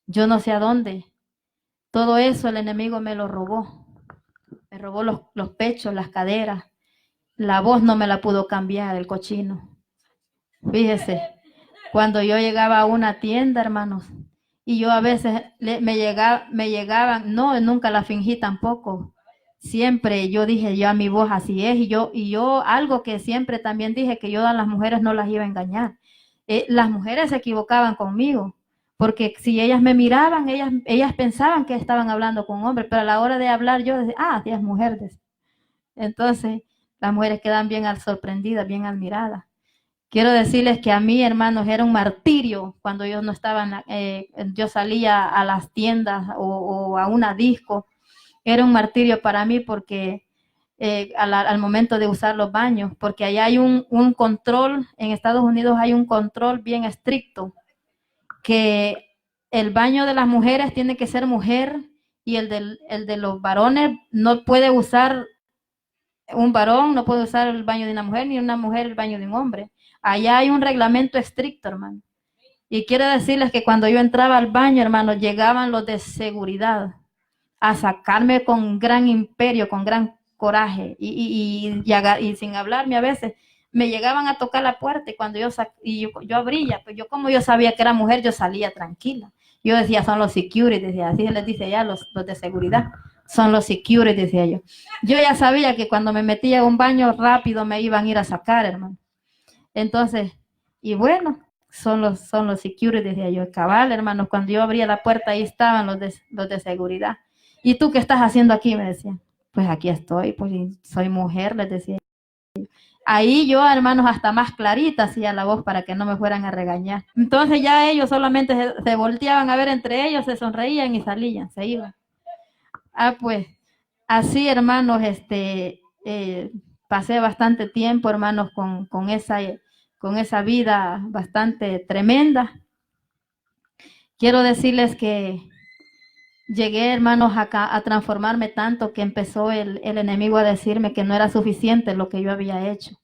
yo no sé a dónde. Todo eso el enemigo me lo robó. Me robó los pechos, las caderas. La voz no me la pudo cambiar el cochino. Fíjese, cuando yo llegaba a una tienda, hermanos, y yo a veces me llegaban, no, nunca la fingí tampoco. Siempre yo dije, yo a mi voz así es, y yo algo que siempre también dije, que yo a las mujeres no las iba a engañar. Las mujeres se equivocaban conmigo, porque si ellas me miraban, ellas pensaban que estaban hablando con un hombre, pero a la hora de hablar yo decía, ah, sí es mujer. Entonces, las mujeres quedan bien sorprendidas, bien admiradas. Quiero decirles que a mí, hermanos, era un martirio cuando yo no estaba, yo salía a las tiendas o a una disco. Era un martirio para mí porque al momento de usar los baños, porque allá hay un control, en Estados Unidos hay un control bien estricto, que el baño de las mujeres tiene que ser mujer y el de los varones no puede usar, un varón no puede usar el baño de una mujer, ni una mujer el baño de un hombre. Allá hay un reglamento estricto, hermano. Y quiero decirles que cuando yo entraba al baño, hermano, llegaban los de seguridad a sacarme con gran imperio, con gran coraje, y sin hablarme a veces. Me llegaban a tocar la puerta y cuando yo abría, pues yo como yo sabía que era mujer, yo salía tranquila. Yo decía, son los security, decía, así se les dice ya, los de seguridad, son los security, decía yo. Yo ya sabía que cuando me metía a un baño rápido me iban a ir a sacar, hermano. Entonces, y bueno, son los security, decía yo, cabal, hermano, cuando yo abría la puerta ahí estaban los de seguridad. ¿Y tú qué estás haciendo aquí?, me decían. Pues aquí estoy, pues soy mujer, les decía. Ahí yo, hermanos, hasta más clarita hacía la voz para que no me fueran a regañar. Entonces ya ellos solamente se volteaban a ver entre ellos, se sonreían y salían, se iban. Ah, pues, así, hermanos, pasé bastante tiempo, hermanos, con esa vida bastante tremenda. Quiero decirles que llegué, hermanos, a transformarme tanto que empezó el enemigo a decirme que no era suficiente lo que yo había hecho.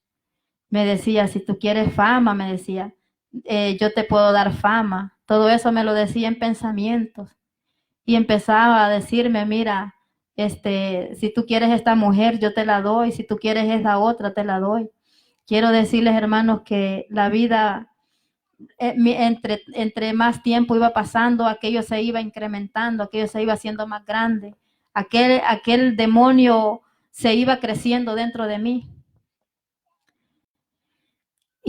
Me decía, si tú quieres fama, me decía, yo te puedo dar fama. Todo eso me lo decía en pensamientos. Y empezaba a decirme, mira, si tú quieres esta mujer, yo te la doy. Si tú quieres esa otra, te la doy. Quiero decirles, hermanos, que la vida, entre más tiempo iba pasando, aquello se iba incrementando, aquello se iba haciendo más grande. Aquel demonio se iba creciendo dentro de mí.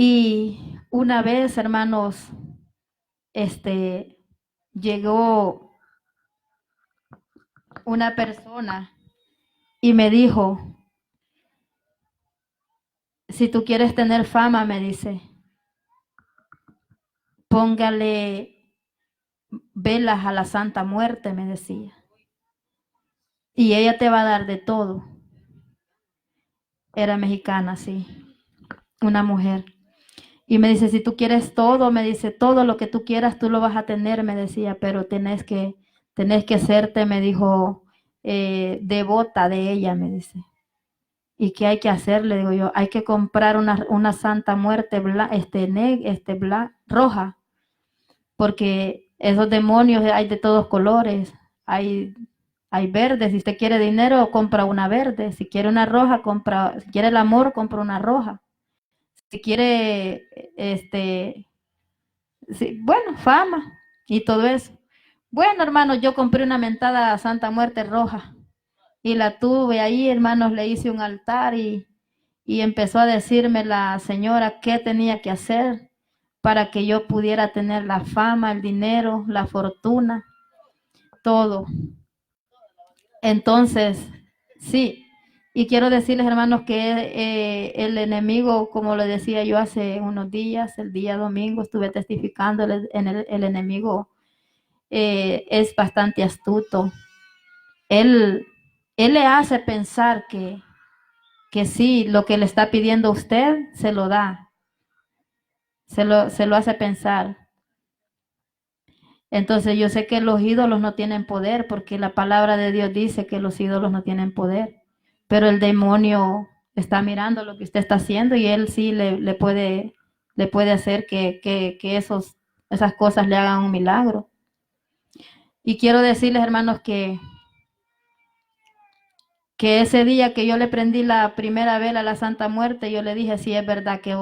Y una vez, hermanos, llegó una persona y me dijo, si tú quieres tener fama, me dice, póngale velas a la Santa Muerte, me decía. Y ella te va a dar de todo. Era mexicana, sí, una mujer. Y me dice, si tú quieres todo, me dice, todo lo que tú quieras, tú lo vas a tener, me decía, pero tenés que hacerte, me dijo, devota de ella, me dice. ¿Y qué hay que hacer? Le digo yo, hay que comprar una Santa Muerte roja, porque esos demonios hay de todos colores, hay verdes. Si usted quiere dinero, compra una verde. Si quiere una roja, si quiere el amor, compra una roja. Si quiere, sí, bueno, fama y todo eso. Bueno, hermanos, yo compré una mentada Santa Muerte roja y la tuve ahí, hermanos, le hice un altar y empezó a decirme la señora qué tenía que hacer para que yo pudiera tener la fama, el dinero, la fortuna, todo. Entonces, sí, y quiero decirles, hermanos, que el enemigo, como le decía yo hace unos días, el día domingo, estuve testificando, el enemigo es bastante astuto. Él, él le hace pensar que sí, lo que le está pidiendo a usted, se lo da, se lo hace pensar. Entonces yo sé que los ídolos no tienen poder, porque la palabra de Dios dice que los ídolos no tienen poder, pero el demonio está mirando lo que usted está haciendo y él sí le puede hacer que esas cosas le hagan un milagro. Y quiero decirles, hermanos, que ese día que yo le prendí la primera vela a la Santa Muerte, yo le dije, si es verdad que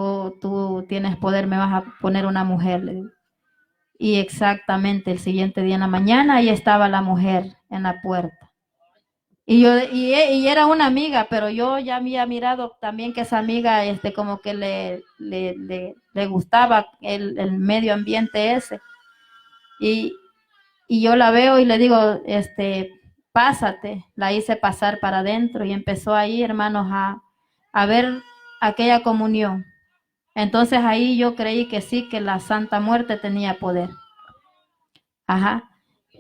tú tienes poder, me vas a poner una mujer, le digo. Y exactamente el siguiente día en la mañana, ahí estaba la mujer en la puerta. Y era una amiga, pero yo ya había mirado también que esa amiga, como que le gustaba el medio ambiente ese. Y, y yo la veo y le digo, pásate. La hice pasar para adentro y empezó ahí, hermanos, a ver aquella comunión. Entonces ahí yo creí que sí, que la Santa Muerte tenía poder. Ajá.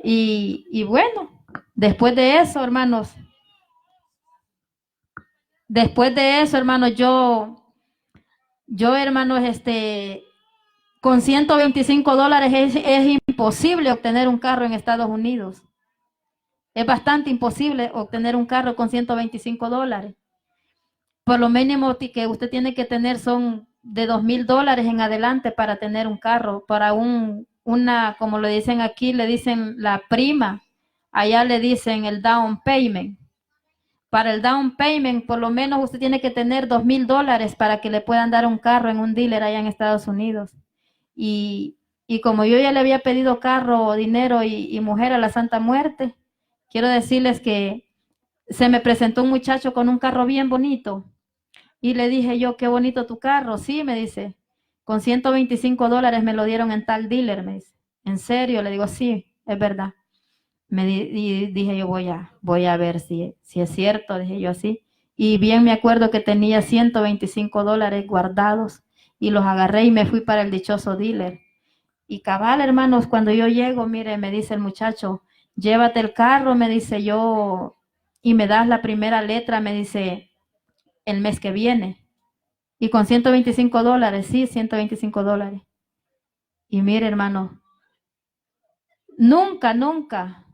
Y bueno, después de eso, hermanos, hermanos, con $125 es imposible obtener un carro en Estados Unidos. Es bastante imposible obtener un carro con $125. Por lo mínimo que usted tiene que tener son de $2,000 en adelante para tener un carro, para como le dicen aquí, le dicen la prima, allá le dicen el down payment. Para el down payment, por lo menos usted tiene que tener $2,000 para que le puedan dar un carro en un dealer allá en Estados Unidos. Y como yo ya le había pedido carro, dinero y mujer a la Santa Muerte, quiero decirles que se me presentó un muchacho con un carro bien bonito. Y le dije yo, qué bonito tu carro. Sí, me dice, con $125 me lo dieron en tal dealer, me dice. ¿En serio? Le digo, sí, es verdad. Y dije yo, voy a ver si es cierto, dije yo así. Y bien me acuerdo que tenía $125 guardados y los agarré y me fui para el dichoso dealer. Y cabal, hermanos, cuando yo llego, mire, me dice el muchacho, llévate el carro, me dice yo, y me das la primera letra, me dice, el mes que viene. Y con $125, sí, $125. Y mire, hermano, nunca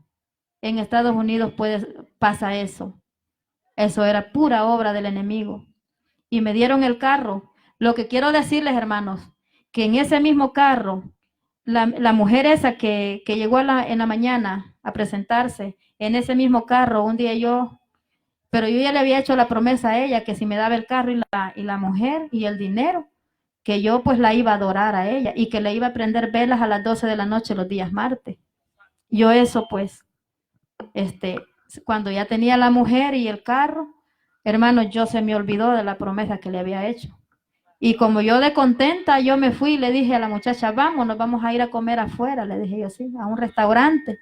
en Estados Unidos pasa eso. Eso era pura obra del enemigo. Y me dieron el carro. Lo que quiero decirles, hermanos, que en ese mismo carro, la mujer esa que llegó en la mañana a presentarse, en ese mismo carro, un día pero yo ya le había hecho la promesa a ella que si me daba el carro y la mujer y el dinero, que yo pues la iba a adorar a ella y que le iba a prender velas a las 12 de la noche los días martes. Yo eso pues, cuando ya tenía la mujer y el carro, hermano, yo se me olvidó de la promesa que le había hecho. Y como yo de contenta, yo me fui y le dije a la muchacha, vamos, nos vamos a ir a comer afuera, le dije yo sí, a un restaurante.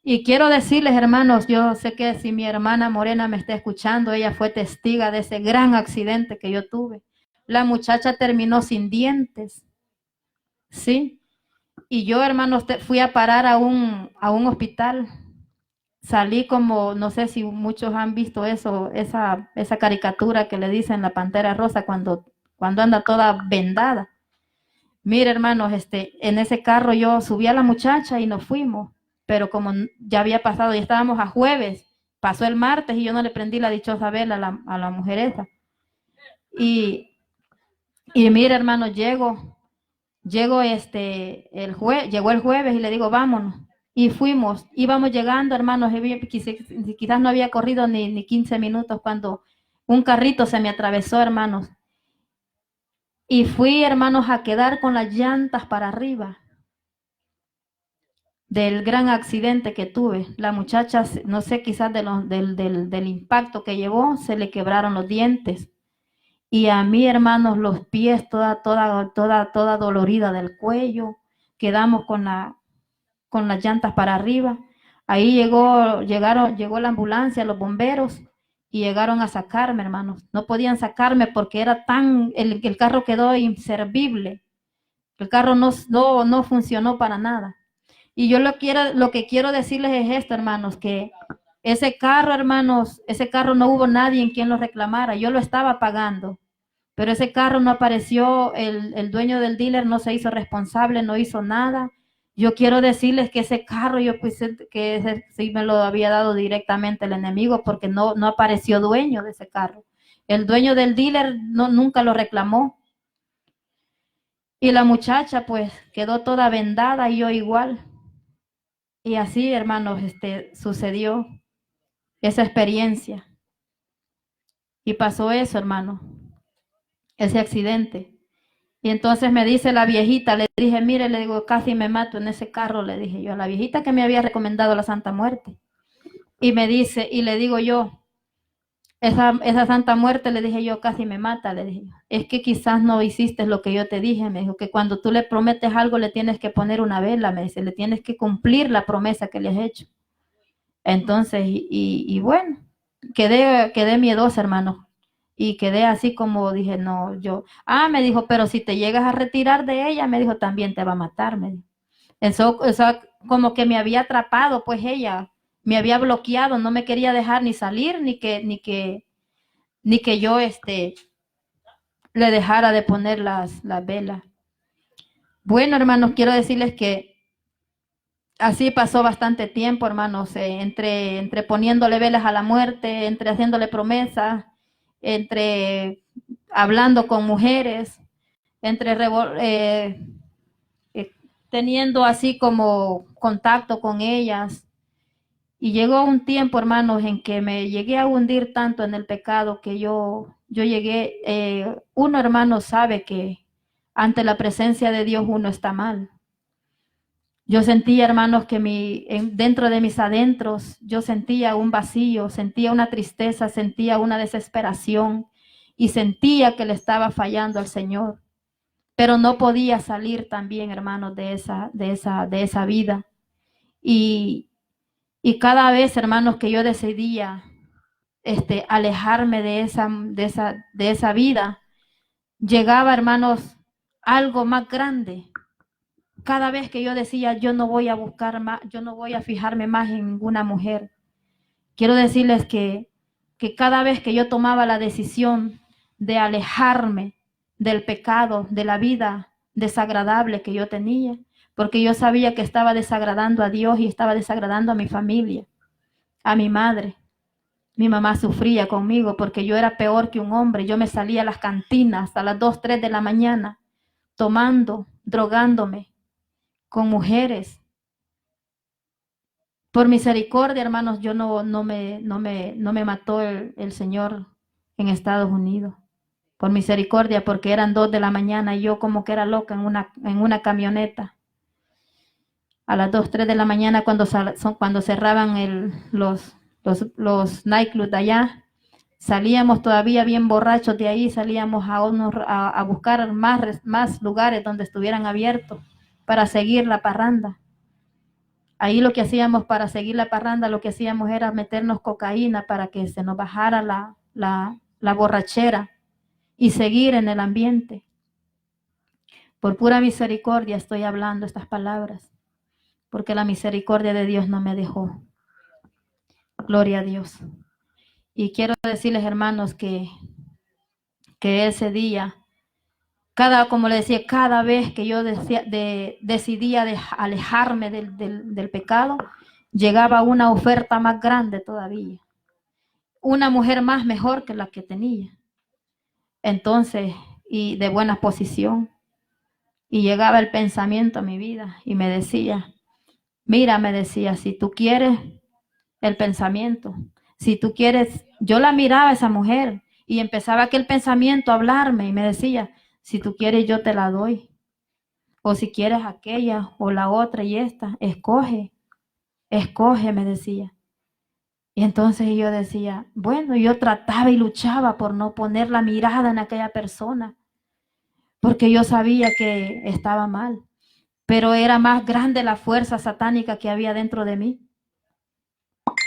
Y quiero decirles, hermanos, yo sé que si mi hermana Morena me está escuchando, ella fue testiga de ese gran accidente que yo tuve. La muchacha terminó sin dientes, ¿sí? Y yo, hermanos, fui a parar a un hospital. Salí como, no sé si muchos han visto eso, esa caricatura que le dicen la pantera rosa cuando anda toda vendada. Mire, hermanos, en ese carro yo subí a la muchacha y nos fuimos, pero como ya había pasado, ya estábamos a jueves, pasó el martes y yo no le prendí la dichosa vela a la mujer esa. Y mire, hermanos, llegó el jueves y le digo, vámonos. Y fuimos, íbamos llegando, hermanos, quizás no había corrido ni 15 minutos cuando un carrito se me atravesó, hermanos. Y fui, hermanos, a quedar con las llantas para arriba del gran accidente que tuve. La muchacha, no sé, quizás del impacto que llevó, se le quebraron los dientes. Y a mí, hermanos, los pies toda dolorida del cuello. Quedamos con las llantas para arriba. Ahí llegó la ambulancia, los bomberos, y llegaron a sacarme, hermanos. No podían sacarme porque era el carro quedó inservible. El carro no funcionó para nada. Y yo lo que quiero decirles es esto, hermanos, que ese carro, hermanos, ese carro no hubo nadie en quien lo reclamara. Yo lo estaba pagando, pero ese carro no apareció, el dueño del dealer no se hizo responsable, no hizo nada. Yo quiero decirles que ese carro yo pensé que ese sí me lo había dado directamente el enemigo porque no apareció dueño de ese carro. El dueño del dealer nunca lo reclamó. Y la muchacha pues quedó toda vendada y yo igual. Y así, hermanos, sucedió esa experiencia. Y pasó eso, hermano, ese accidente. Y entonces me dice la viejita, le dije, mire, le digo, casi me mato en ese carro, le dije yo, a la viejita que me había recomendado la Santa Muerte. Y me dice, y le digo yo, esa Santa Muerte, le dije yo, casi me mata, le dije yo. Es que quizás no hiciste lo que yo te dije, me dijo, que cuando tú le prometes algo le tienes que poner una vela, me dice, le tienes que cumplir la promesa que le has hecho. Entonces, y bueno, quedé miedosa, hermano. Y quedé así como dije, no, me dijo, pero si te llegas a retirar de ella, me dijo, también te va a matar, me dijo. Eso como que me había atrapado, pues ella me había bloqueado, no me quería dejar ni salir, ni que yo le dejara de poner las velas. Bueno, hermanos, quiero decirles que así pasó bastante tiempo, hermanos, entre poniéndole velas a la muerte, entre haciéndole promesas, entre hablando con mujeres, entre teniendo así como contacto con ellas. Y llegó un tiempo, hermanos, en que me llegué a hundir tanto en el pecado que yo llegué, uno, hermano, sabe que ante la presencia de Dios uno está mal. Yo sentía, hermanos, que dentro de mis adentros, yo sentía un vacío, sentía una tristeza, sentía una desesperación y sentía que le estaba fallando al Señor. Pero no podía salir también, hermanos, de esa vida. Y cada vez, hermanos, que yo decidía alejarme de esa vida, llegaba, hermanos, algo más grande. Cada vez que yo decía, yo no voy a buscar más, yo no voy a fijarme más en ninguna mujer. Quiero decirles que cada vez que yo tomaba la decisión de alejarme del pecado, de la vida desagradable que yo tenía, porque yo sabía que estaba desagradando a Dios y estaba desagradando a mi familia, a mi madre. Mi mamá sufría conmigo porque yo era peor que un hombre. Yo me salía a las cantinas a las 2, 3 de la mañana, tomando, drogándome con mujeres. Por misericordia, hermanos, yo no me mató el Señor en Estados Unidos. Por misericordia, porque eran 2 de la mañana y yo como que era loca en una camioneta. A las 2, 3 de la mañana cuando cerraban los nightclubs de allá, salíamos todavía bien borrachos de ahí, salíamos a buscar más lugares donde estuvieran abiertos para seguir la parranda. Ahí lo que hacíamos para seguir la parranda, lo que hacíamos era meternos cocaína para que se nos bajara la borrachera y seguir en el ambiente. Por pura misericordia estoy hablando estas palabras, porque la misericordia de Dios no me dejó. Gloria a Dios. Y quiero decirles, hermanos, que ese día, como le decía, cada vez que yo decidía alejarme del pecado, llegaba una oferta más grande todavía. Una mujer más mejor que la que tenía. Entonces, y de buena posición. Y llegaba el pensamiento a mi vida y me decía, mira, me decía, si tú quieres el pensamiento, si tú quieres, yo la miraba a esa mujer y empezaba aquel pensamiento a hablarme y me decía, si tú quieres yo te la doy, o si quieres aquella o la otra y esta, escoge, me decía. Y entonces yo decía, bueno, yo trataba y luchaba por no poner la mirada en aquella persona, porque yo sabía que estaba mal, pero era más grande la fuerza satánica que había dentro de mí.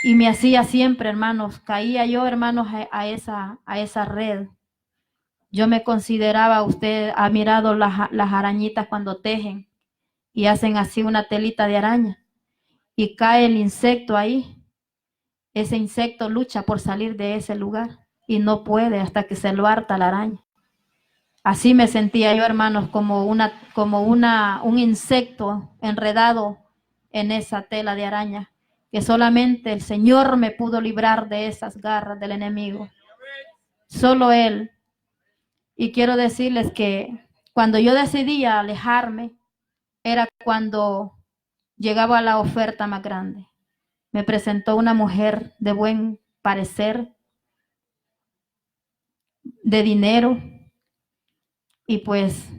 Y me hacía siempre, hermanos, caía yo, hermanos, a esa red. Yo me consideraba, usted ha mirado las arañitas cuando tejen y hacen así una telita de araña y cae el insecto ahí. Ese insecto lucha por salir de ese lugar y no puede hasta que se lo harta la araña. Así me sentía yo, hermanos, como un insecto enredado en esa tela de araña, que solamente el Señor me pudo librar de esas garras del enemigo. Solo Él. Y quiero decirles que cuando yo decidía alejarme, era cuando llegaba la oferta más grande. Me presentó una mujer de buen parecer, de dinero, y pues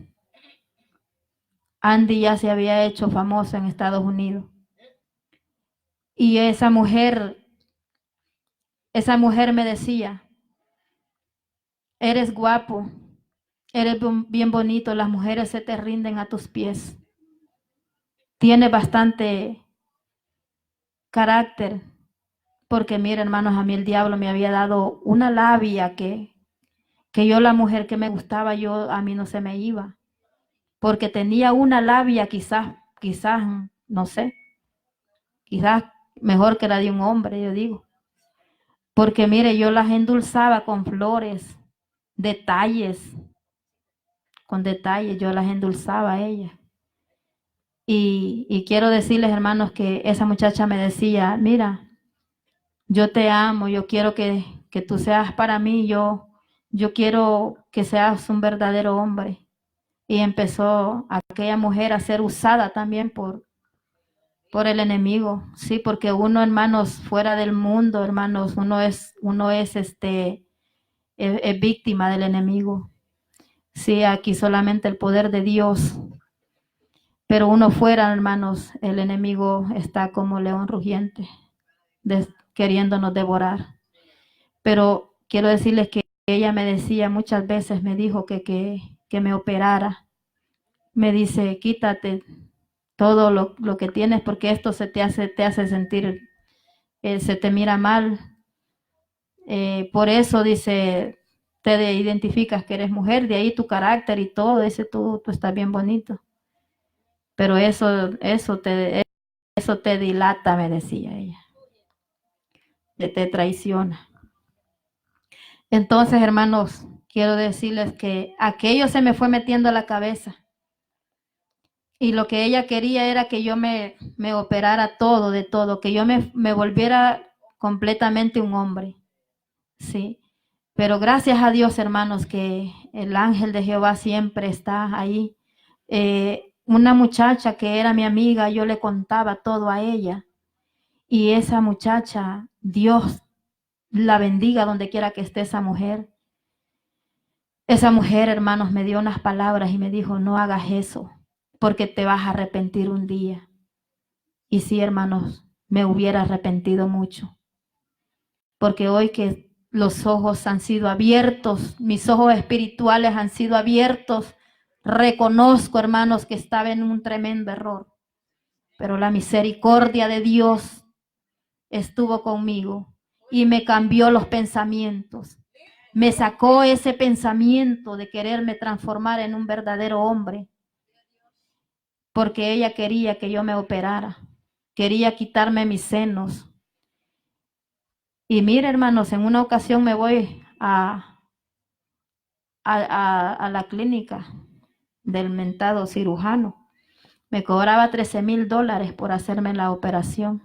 Andy ya se había hecho famoso en Estados Unidos. Y esa mujer me decía, eres guapo, eres bien bonito, las mujeres se te rinden a tus pies. Tienes bastante carácter, porque mira, hermanos, a mí el diablo me había dado una labia que yo, la mujer que me gustaba, a mí no se me iba, porque tenía una labia quizás, no sé, quizás mejor que la de un hombre, yo digo. Porque mire, yo las endulzaba con flores, con detalles, yo las endulzaba a ellas. Y quiero decirles, hermanos, que esa muchacha me decía, mira, yo te amo, yo quiero que tú seas para mí, yo quiero que seas un verdadero hombre. Y empezó aquella mujer a ser usada también por el enemigo, sí, porque uno, hermanos, fuera del mundo, hermanos, uno es víctima del enemigo. Sí, aquí solamente el poder de Dios, pero uno fuera, hermanos, el enemigo está como león rugiente, queriéndonos devorar. Pero quiero decirles que ella me decía muchas veces, me dijo que me operara. Me dice, quítate todo lo que tienes porque esto te hace sentir, se te mira mal. Por eso dice, te identificas que eres mujer, de ahí tu carácter y todo, tú estás bien bonito. Pero eso te dilata, me decía ella. Te traiciona. Entonces, hermanos, quiero decirles que aquello se me fue metiendo a la cabeza. Y lo que ella quería era que yo me operara todo, de todo, que yo me volviera completamente un hombre. Sí. Pero gracias a Dios, hermanos, que el ángel de Jehová siempre está ahí. Una muchacha que era mi amiga, yo le contaba todo a ella. Y esa muchacha, Dios la bendiga donde quiera que esté esa mujer. Esa mujer, hermanos, me dio unas palabras y me dijo, no hagas eso, porque te vas a arrepentir un día. Y sí, hermanos, me hubiera arrepentido mucho. Porque hoy que los ojos han sido abiertos, mis ojos espirituales han sido abiertos. Reconozco, hermanos, que estaba en un tremendo error, pero la misericordia de Dios estuvo conmigo y me cambió los pensamientos. Me sacó ese pensamiento de quererme transformar en un verdadero hombre, porque ella quería que yo me operara, quería quitarme mis senos. Y mire, hermanos, en una ocasión me voy a la clínica del mentado cirujano. Me cobraba $13,000 por hacerme la operación,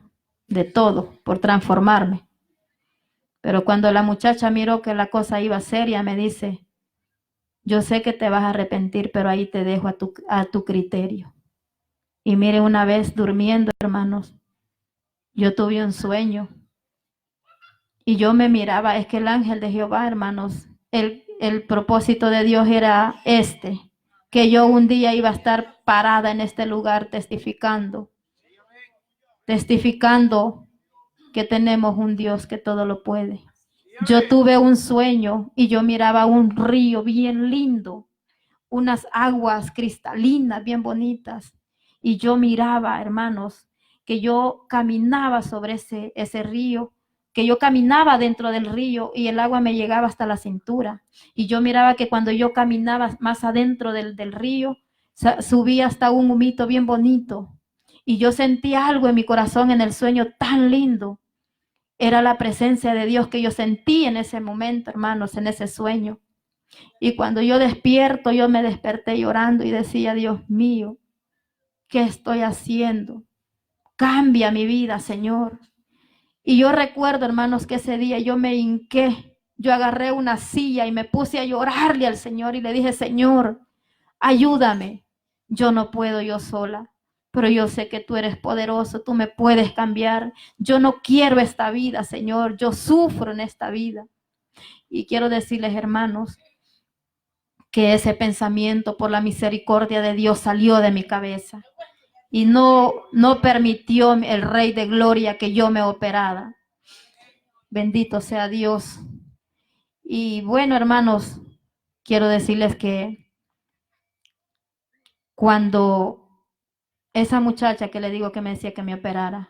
de todo, por transformarme. Pero cuando la muchacha miró que la cosa iba seria, me dice, yo sé que te vas a arrepentir, pero ahí te dejo a tu criterio. Y mire, una vez durmiendo, hermanos, yo tuve un sueño y yo me miraba, es que el ángel de Jehová, hermanos, el propósito de Dios era que yo un día iba a estar parada en este lugar testificando que tenemos un Dios que todo lo puede. Yo tuve un sueño y yo miraba un río bien lindo, unas aguas cristalinas bien bonitas. Y yo miraba, hermanos, que yo caminaba sobre ese río, que yo caminaba dentro del río y el agua me llegaba hasta la cintura. Y yo miraba que cuando yo caminaba más adentro del río, subía hasta un humito bien bonito. Y yo sentía algo en mi corazón en el sueño tan lindo. Era la presencia de Dios que yo sentí en ese momento, hermanos, en ese sueño. Y cuando yo despierto, yo me desperté llorando y decía, Dios mío, ¿qué estoy haciendo? Cambia mi vida, Señor. Y yo recuerdo, hermanos, que ese día yo me hinqué, yo agarré una silla y me puse a llorarle al Señor y le dije, Señor, ayúdame. Yo no puedo yo sola, pero yo sé que tú eres poderoso, tú me puedes cambiar. Yo no quiero esta vida, Señor, yo sufro en esta vida. Y quiero decirles, hermanos, que ese pensamiento por la misericordia de Dios salió de mi cabeza y no permitió el Rey de Gloria que yo me operara. Bendito sea Dios. Y bueno, hermanos, quiero decirles que cuando esa muchacha que le digo que me decía que me operara,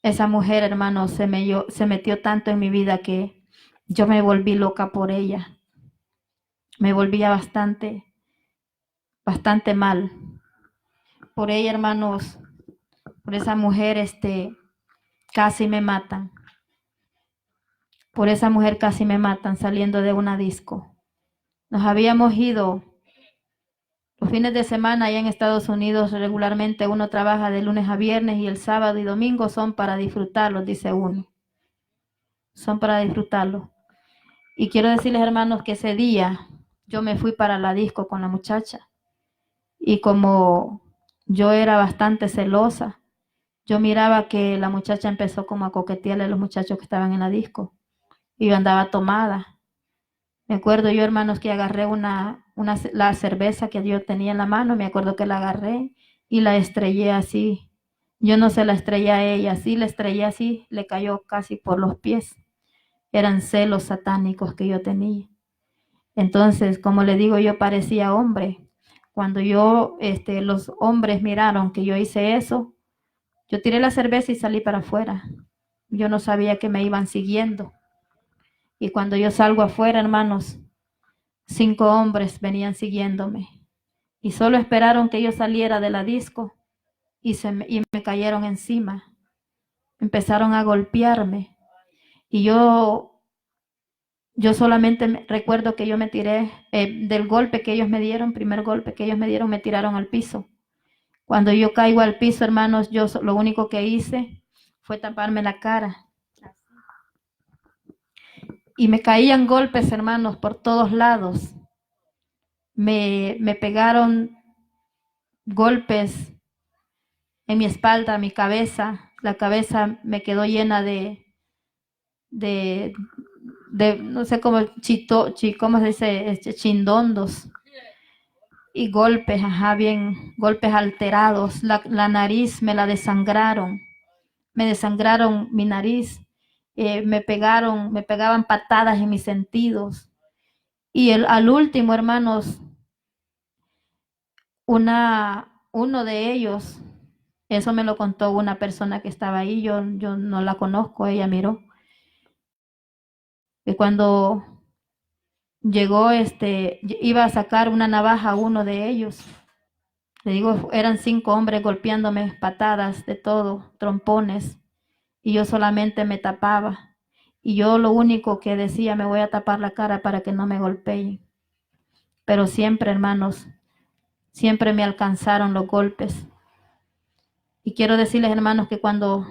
esa mujer, hermanos, se metió tanto en mi vida que yo me volví loca por ella. Me volvía bastante mal. Por ella, hermanos, por esa mujer, casi me matan. Por esa mujer casi me matan saliendo de una disco. Nos habíamos ido los fines de semana allá en Estados Unidos. Regularmente uno trabaja de lunes a viernes y el sábado y domingo son para disfrutarlos, dice uno. Son para disfrutarlos. Y quiero decirles, hermanos, que ese día yo me fui para la disco con la muchacha. Y como yo era bastante celosa, yo miraba que la muchacha empezó como a coquetearle a los muchachos que estaban en la disco. Y yo andaba tomada. Me acuerdo yo, hermanos, que agarré la cerveza que yo tenía en la mano. Me acuerdo que la agarré y la estrellé así. Yo no se la estrellé a ella, sí la estrellé así, le cayó casi por los pies. Eran celos satánicos que yo tenía. Entonces, como le digo, yo parecía hombre. Cuando los hombres miraron que yo hice eso, yo tiré la cerveza y salí para afuera. Yo no sabía que me iban siguiendo. Y cuando yo salgo afuera, hermanos, 5 hombres venían siguiéndome. Y solo esperaron que yo saliera de la disco y me cayeron encima. Empezaron a golpearme. Y yo solamente recuerdo que yo me tiré del golpe que ellos me dieron, primer golpe que ellos me dieron, me tiraron al piso. Cuando yo caigo al piso, hermanos, yo lo único que hice fue taparme la cara. Y me caían golpes, hermanos, por todos lados. Me pegaron golpes en mi espalda, mi cabeza. La cabeza me quedó llena de no sé cómo, ¿cómo se dice? Chindondos. Y golpes, golpes alterados. La nariz me la desangraron. Me desangraron mi nariz. me pegaban patadas en mis sentidos. Y al último, hermanos, uno de ellos, eso me lo contó una persona que estaba ahí, yo no la conozco, ella miró. Y cuando llegó, iba a sacar una navaja a uno de ellos. Le digo, eran 5 hombres golpeándome, patadas, de todo, trompones. Y yo solamente me tapaba. Y yo lo único que decía, me voy a tapar la cara para que no me golpeen. Pero siempre, hermanos, siempre me alcanzaron los golpes. Y quiero decirles, hermanos, que cuando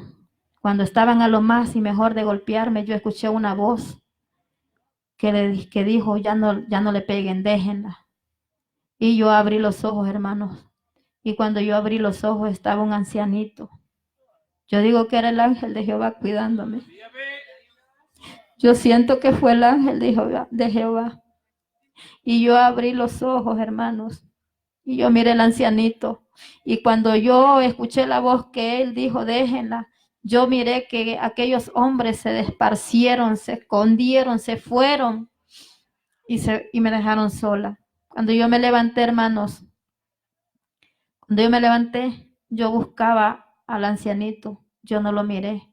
estaban a lo más y mejor de golpearme, yo escuché una voz que dijo, ya no le peguen, déjenla. Y yo abrí los ojos, hermanos. Y cuando yo abrí los ojos estaba un ancianito. Yo digo que era el ángel de Jehová cuidándome. Yo siento que fue el ángel de Jehová. Y yo abrí los ojos, hermanos. Y yo miré al ancianito. Y cuando yo escuché la voz que él dijo, déjenla, yo miré que aquellos hombres se desparcieron, se escondieron, se fueron y me dejaron sola. Cuando yo me levanté, hermanos, yo buscaba al ancianito. Yo no lo miré.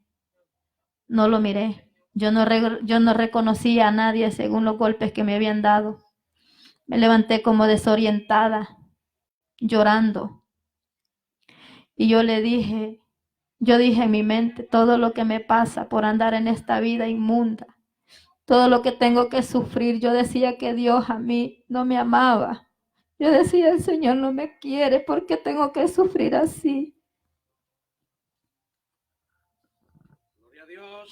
No lo miré. Yo no reconocía a nadie según los golpes que me habían dado. Me levanté como desorientada, llorando. Y yo dije en mi mente, todo lo que me pasa por andar en esta vida inmunda, todo lo que tengo que sufrir, yo decía que Dios a mí no me amaba. Yo decía, el Señor no me quiere, ¿por qué tengo que sufrir así? Gloria a Dios.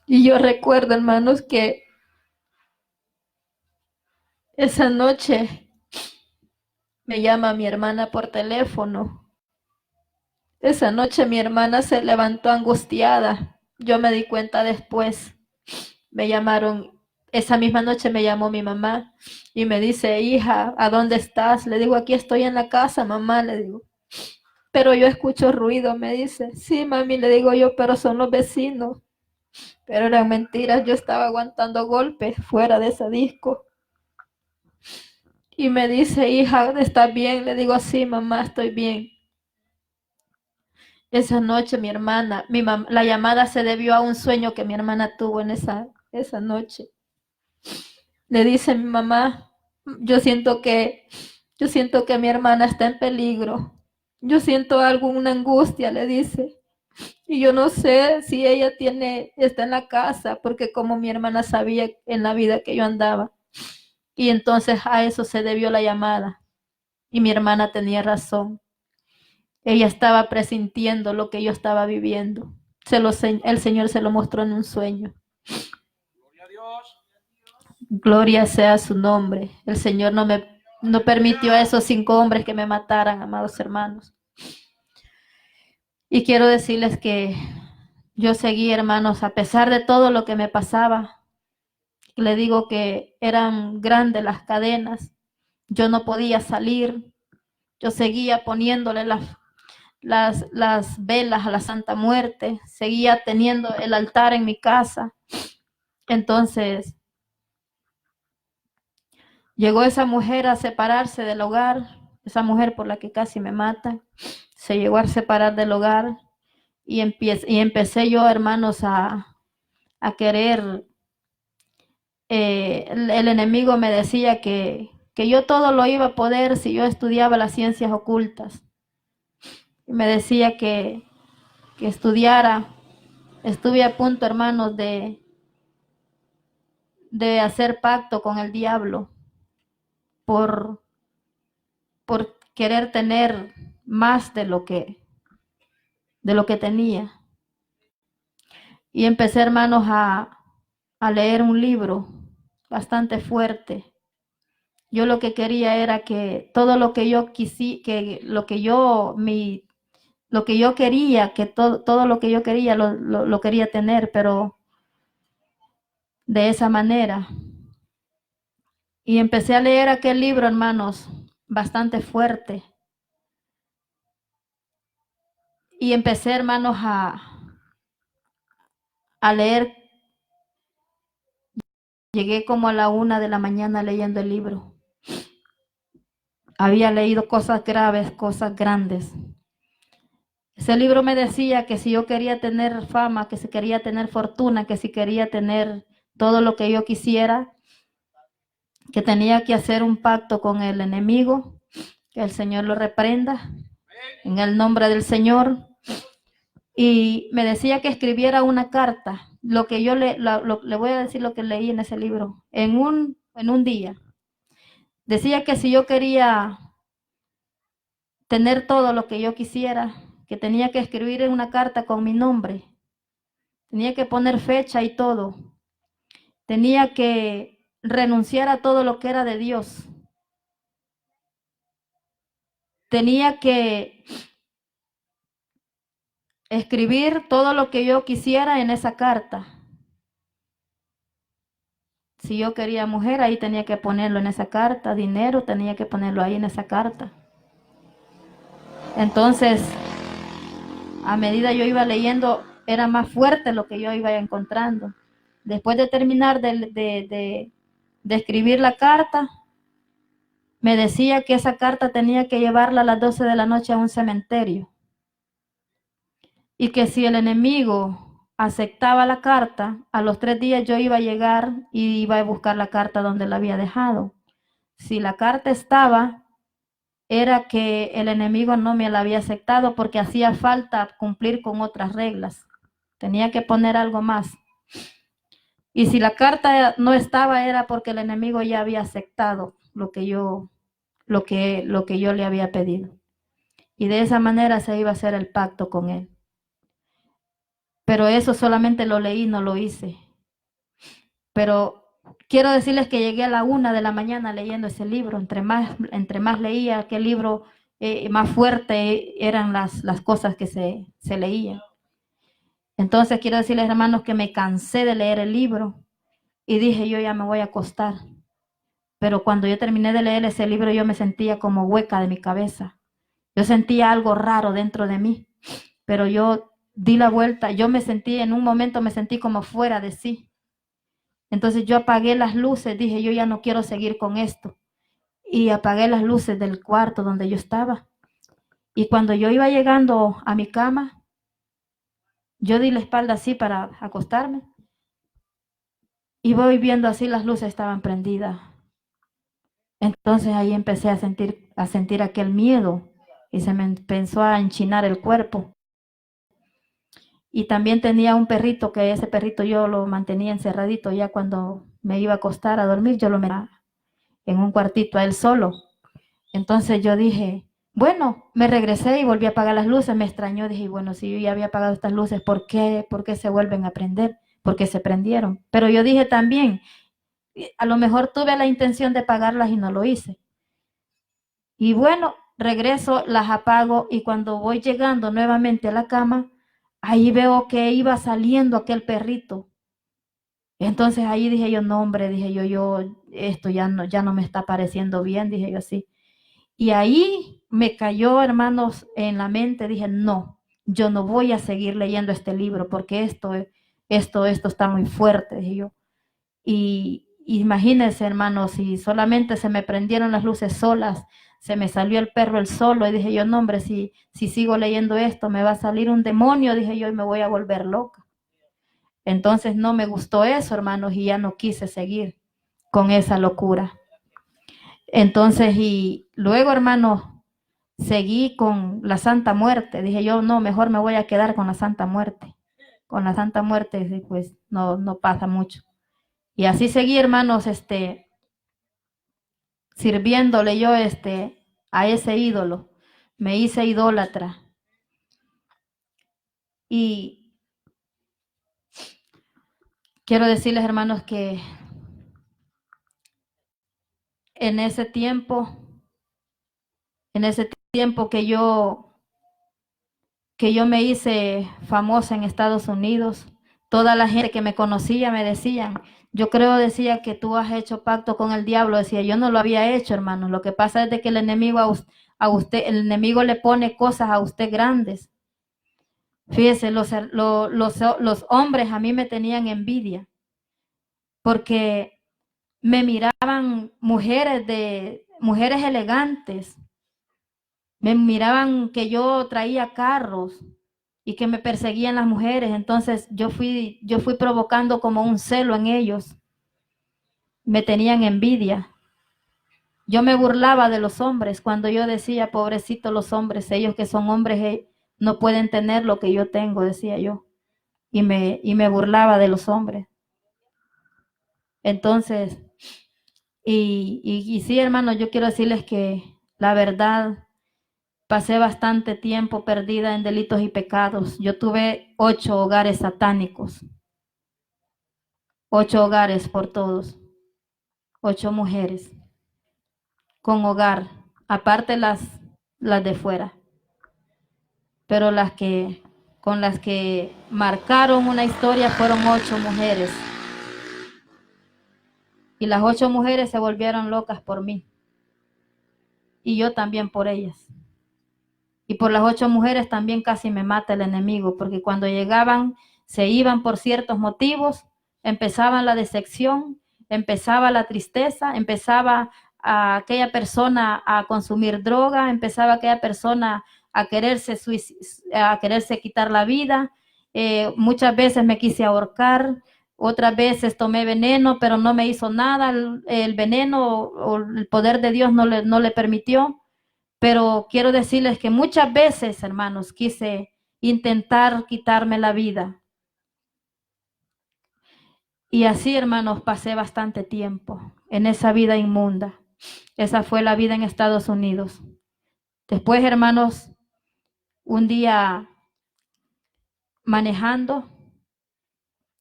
Y yo recuerdo, hermanos, que esa noche me llama mi hermana por teléfono. Esa noche mi hermana se levantó angustiada. Yo me di cuenta después. Me llamaron, esa misma noche me llamó mi mamá y me dice, hija, ¿a dónde estás? Le digo, aquí estoy en la casa, mamá, le digo. Pero yo escucho ruido, me dice. Sí, mami, le digo yo, pero son los vecinos. Pero eran mentiras, yo estaba aguantando golpes fuera de esa disco. Y me dice, hija, ¿estás bien? Le digo, sí, mamá, estoy bien. Esa noche la llamada se debió a un sueño que mi hermana tuvo en esa noche. Le dice mi mamá, yo siento que mi hermana está en peligro. Yo siento una angustia, le dice. Y yo no sé si ella está en la casa, porque como mi hermana sabía en la vida que yo andaba. Y entonces a eso se debió la llamada. Y mi hermana tenía razón. Ella estaba presintiendo lo que yo estaba viviendo. El Señor se lo mostró en un sueño. Gloria a Dios. Gloria sea su nombre. El Señor no permitió a esos 5 hombres que me mataran, amados hermanos. Y quiero decirles que yo seguí, hermanos, a pesar de todo lo que me pasaba. Le digo que eran grandes las cadenas. Yo no podía salir. Yo seguía poniéndole las velas a la Santa Muerte. Seguía teniendo el altar en mi casa. Entonces, llegó esa mujer a separarse del hogar. Esa mujer por la que casi me matan. Se llegó a separar del hogar. Y empecé yo, hermanos, a querer. El enemigo me decía que yo todo lo iba a poder si yo estudiaba las ciencias ocultas. Y me decía que estudiara. Estuve a punto, hermanos, de hacer pacto con el diablo por querer tener más de lo que tenía. Y empecé, hermanos, a leer un libro bastante fuerte. Yo lo que quería era que todo lo que yo quería, que todo lo que yo quería lo quería tener, pero de esa manera. Y empecé a leer aquel libro, hermanos, bastante fuerte. Y empecé, hermanos, a leer. Llegué como a la 1 de la mañana leyendo el libro. Había leído cosas graves, cosas grandes. Ese libro me decía que si yo quería tener fama, que si quería tener fortuna, que si quería tener todo lo que yo quisiera, que tenía que hacer un pacto con el enemigo, que el Señor lo reprenda en el nombre del Señor. Y me decía que escribiera una carta. Lo que yo le voy a decir lo que leí en ese libro. En un día. Decía que si yo quería tener todo lo que yo quisiera, que tenía que escribir en una carta con mi nombre. Tenía que poner fecha y todo. Tenía que renunciar a todo lo que era de Dios. Tenía que escribir todo lo que yo quisiera en esa carta. Si yo quería mujer, ahí tenía que ponerlo en esa carta. Dinero, tenía que ponerlo ahí en esa carta. Entonces, a medida yo iba leyendo, era más fuerte lo que yo iba encontrando. Después de terminar de escribir la carta, me decía que esa carta tenía que llevarla a las 12 de la noche a un cementerio. Y que si el enemigo aceptaba la carta, a los 3 días yo iba a llegar y iba a buscar la carta donde la había dejado. Si la carta estaba, era que el enemigo no me la había aceptado porque hacía falta cumplir con otras reglas. Tenía que poner algo más. Y si la carta no estaba, era porque el enemigo ya había aceptado lo que yo le había pedido. Y de esa manera se iba a hacer el pacto con él. Pero eso solamente lo leí, no lo hice. Pero quiero decirles que llegué a la 1 de la mañana leyendo ese libro. Entre más leía aquel libro, más fuerte eran las cosas que se leían. Entonces quiero decirles, hermanos, que me cansé de leer el libro y dije, yo ya me voy a acostar. Pero cuando yo terminé de leer ese libro, yo me sentía como hueca de mi cabeza. Yo sentía algo raro dentro de mí, pero yo di la vuelta. En un momento me sentí como fuera de sí. Entonces yo apagué las luces, dije, yo ya no quiero seguir con esto. Y apagué las luces del cuarto donde yo estaba. Y cuando yo iba llegando a mi cama, yo di la espalda así para acostarme. Y voy viendo así las luces estaban prendidas. Entonces ahí empecé a sentir aquel miedo y se me empezó a enchinar el cuerpo. Y también tenía un perrito, que ese perrito yo lo mantenía encerradito. Ya cuando me iba a acostar a dormir, yo lo metía en un cuartito a él solo. Entonces yo dije, bueno, me regresé y volví a apagar las luces. Me extrañó, dije, bueno, si yo ya había apagado estas luces, ¿por qué se vuelven a prender? ¿Por qué se prendieron? Pero yo dije también, a lo mejor tuve la intención de apagarlas y no lo hice. Y bueno, regreso, las apago y cuando voy llegando nuevamente a la cama, ahí veo que iba saliendo aquel perrito. Entonces ahí dije yo, no hombre, dije yo, esto ya no me está pareciendo bien, dije yo así. Y ahí me cayó, hermanos, en la mente, dije, no, yo no voy a seguir leyendo este libro porque esto está muy fuerte, dije yo. Y imagínense, hermanos, si solamente se me prendieron las luces solas, se me salió el perro el solo, y dije yo, no hombre, si sigo leyendo esto, me va a salir un demonio, dije yo, y me voy a volver loca. Entonces no me gustó eso, hermanos, y ya no quise seguir con esa locura. Entonces, y luego, hermanos, seguí con la Santa Muerte. Dije yo, no, mejor me voy a quedar con la Santa Muerte. Con la Santa Muerte, pues no pasa mucho. Y así seguí, hermanos, sirviéndole yo a ese ídolo. Me hice idólatra. Y quiero decirles, hermanos, que en ese tiempo que yo me hice famosa en Estados Unidos, toda la gente que me conocía me decían, yo creo, decía, que tú has hecho pacto con el diablo. Decía, yo no lo había hecho, hermano. Lo que pasa es de que el enemigo a usted, el enemigo le pone cosas a usted grandes. Fíjese, los hombres a mí me tenían envidia porque me miraban mujeres elegantes, me miraban que yo traía carros y que me perseguían las mujeres. Entonces yo fui provocando como un celo en ellos. Me tenían envidia. Yo me burlaba de los hombres cuando yo decía, pobrecitos los hombres, ellos que son hombres no pueden tener lo que yo tengo, decía yo. Y me burlaba de los hombres. Entonces, y sí, hermanos, yo quiero decirles que la verdad, pasé bastante tiempo perdida en delitos y pecados. Yo tuve 8 hogares satánicos. 8 hogares por todos. 8 mujeres con hogar, aparte las de fuera. Pero con las que marcaron una historia fueron 8 mujeres. Y las 8 mujeres se volvieron locas por mí. Y yo también por ellas. Y por las 8 mujeres también casi me mata el enemigo, porque cuando llegaban, se iban por ciertos motivos, empezaba la decepción, empezaba la tristeza, empezaba a aquella persona a consumir droga, empezaba aquella persona a quererse quitar la vida. Muchas veces me quise ahorcar, otras veces tomé veneno, pero no me hizo nada, el veneno o el poder de Dios no le permitió. Pero quiero decirles que muchas veces, hermanos, quise intentar quitarme la vida. Y así, hermanos, pasé bastante tiempo en esa vida inmunda. Esa fue la vida en Estados Unidos. Después, hermanos, un día manejando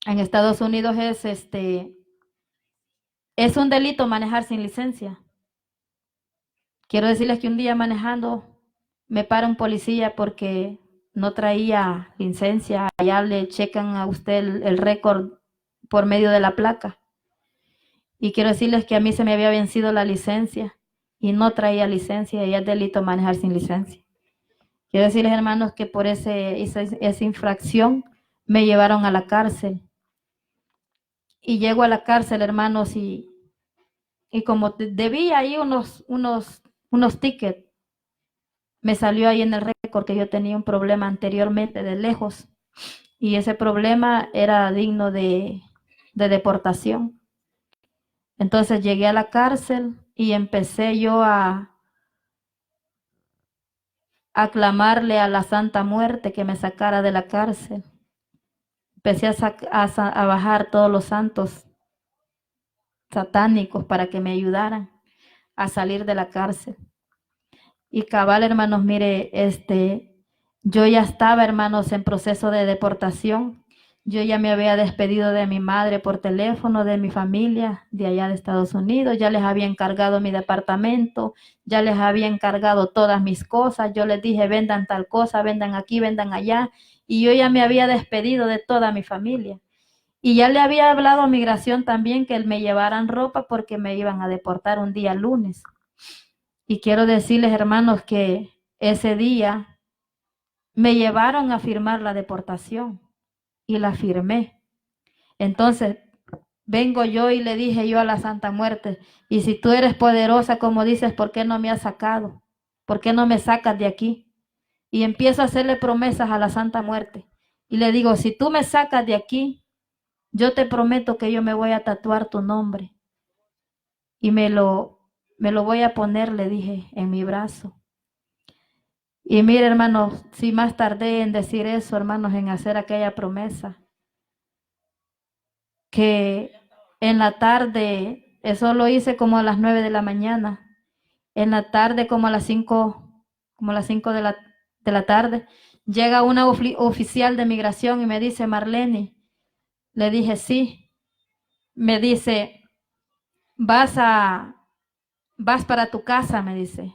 en Estados Unidos es un delito manejar sin licencia. Quiero decirles que un día manejando me para un policía porque no traía licencia. Allá le checan a usted el récord por medio de la placa. Y quiero decirles que a mí se me había vencido la licencia y no traía licencia y es delito manejar sin licencia. Quiero decirles, hermanos, que por esa infracción me llevaron a la cárcel. Y llego a la cárcel, hermanos, y como debía ahí unos tickets, me salió ahí en el récord que yo tenía un problema anteriormente de lejos y ese problema era digno de deportación. Entonces llegué a la cárcel y empecé yo a clamarle a la Santa Muerte que me sacara de la cárcel. Empecé a bajar todos los santos satánicos para que me ayudaran a salir de la cárcel. Y cabal, hermanos, mire, yo ya estaba, hermanos, en proceso de deportación. Yo ya me había despedido de mi madre por teléfono, de mi familia, de allá de Estados Unidos. Ya les había encargado mi departamento, ya les había encargado todas mis cosas. Yo les dije, vendan tal cosa, vendan aquí, vendan allá. Y yo ya me había despedido de toda mi familia. Y ya le había hablado a migración también que me llevaran ropa porque me iban a deportar un día lunes. Y quiero decirles, hermanos, que ese día me llevaron a firmar la deportación y la firmé. Entonces, vengo yo y le dije yo a la Santa Muerte, y si tú eres poderosa como dices, ¿por qué no me has sacado? ¿Por qué no me sacas de aquí? Y empiezo a hacerle promesas a la Santa Muerte. Y le digo, si tú me sacas de aquí, yo te prometo que yo me voy a tatuar tu nombre. Y me lo voy a poner, le dije, en mi brazo. Y mire, hermanos, si más tardé en decir eso, hermanos, en hacer aquella promesa, que en la tarde, eso lo hice como a las 9 de la mañana, en la tarde como a las 5 de la tarde, llega una oficial de migración y me dice, Marlene, le dije sí, me dice, vas para tu casa, me dice.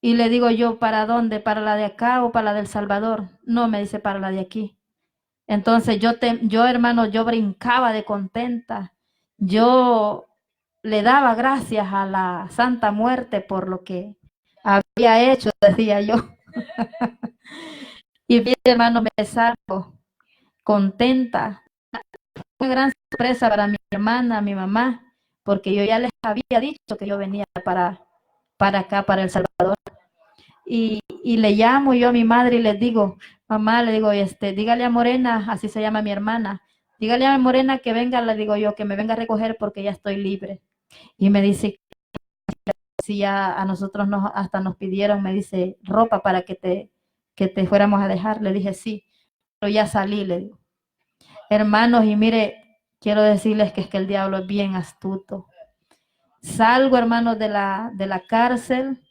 Y le digo yo, ¿para dónde? ¿Para la de acá o para la del Salvador? No, me dice, para la de aquí. Entonces yo, hermano, yo brincaba de contenta. Yo le daba gracias a la Santa Muerte por lo que había hecho, decía yo. Y mi hermano, me salgo contenta. Una gran sorpresa para mi hermana, mi mamá, porque yo ya les había dicho que yo venía para acá, para El Salvador. Y le llamo yo a mi madre y les digo, mamá, le digo, dígale a Morena, así se llama mi hermana, dígale a Morena que venga, le digo yo, que me venga a recoger porque ya estoy libre. Y me dice, si ya a nosotros hasta nos pidieron, me dice, ropa para que te fuéramos a dejar. Le dije, sí, pero ya salí, le digo. Hermanos, y mire, quiero decirles que es que el diablo es bien astuto. Salgo, hermanos, de la cárcel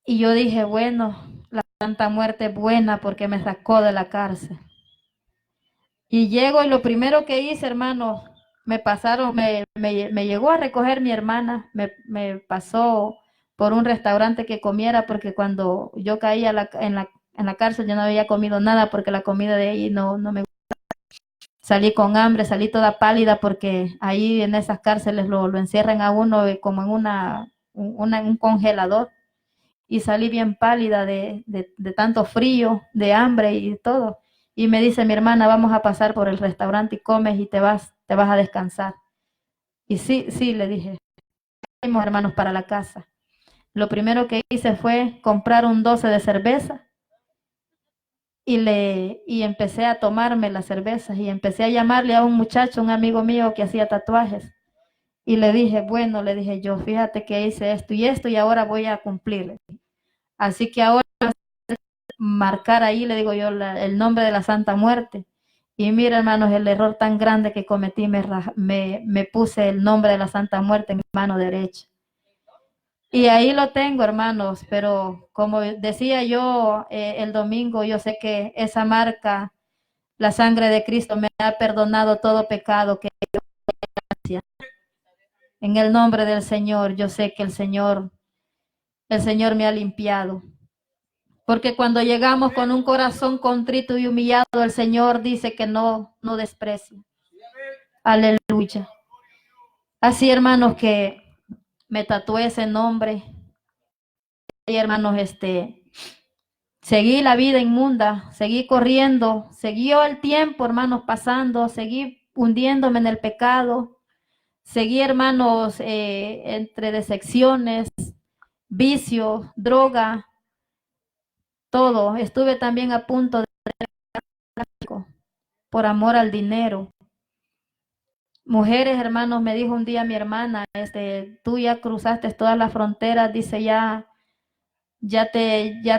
y yo dije, bueno, la Santa Muerte es buena porque me sacó de la cárcel. Y llego y lo primero que hice, hermanos, me llegó a recoger mi hermana, me pasó por un restaurante que comiera porque cuando yo caía en la cárcel yo no había comido nada porque la comida de ahí no me gustaba. Salí con hambre, salí toda pálida porque ahí en esas cárceles lo encierran a uno como en un congelador. Y salí bien pálida de tanto frío, de hambre y todo. Y me dice mi hermana, vamos a pasar por el restaurante y comes y te vas a descansar. Y sí, sí, le dije, fuimos hermanos para la casa. Lo primero que hice fue comprar un 12 de cerveza y empecé a tomarme las cervezas y empecé a llamarle a un muchacho, un amigo mío que hacía tatuajes. Y le dije, bueno, le dije yo, fíjate que hice esto y ahora voy a cumplir. Así que ahora marcar ahí, le digo yo, el nombre de la Santa Muerte. Y mira, hermanos, el error tan grande que cometí, me puse el nombre de la Santa Muerte en mi mano derecha. Y ahí lo tengo, hermanos, pero como decía yo el domingo, yo sé que esa marca, la sangre de Cristo, me ha perdonado todo pecado que yo hacía. En el nombre del Señor, yo sé que el Señor me ha limpiado. Porque cuando llegamos con un corazón contrito y humillado, el Señor dice que no desprecia. Aleluya. Así, hermanos, que me tatué ese nombre. Y hermanos, seguí la vida inmunda, seguí corriendo, siguió el tiempo, hermanos, pasando, seguí hundiéndome en el pecado. Seguí, hermanos, entre decepciones, vicios, droga, todo. Estuve también a punto de por amor al dinero. Mujeres, hermanos, me dijo un día mi hermana, tú ya cruzaste todas las fronteras, dice, ya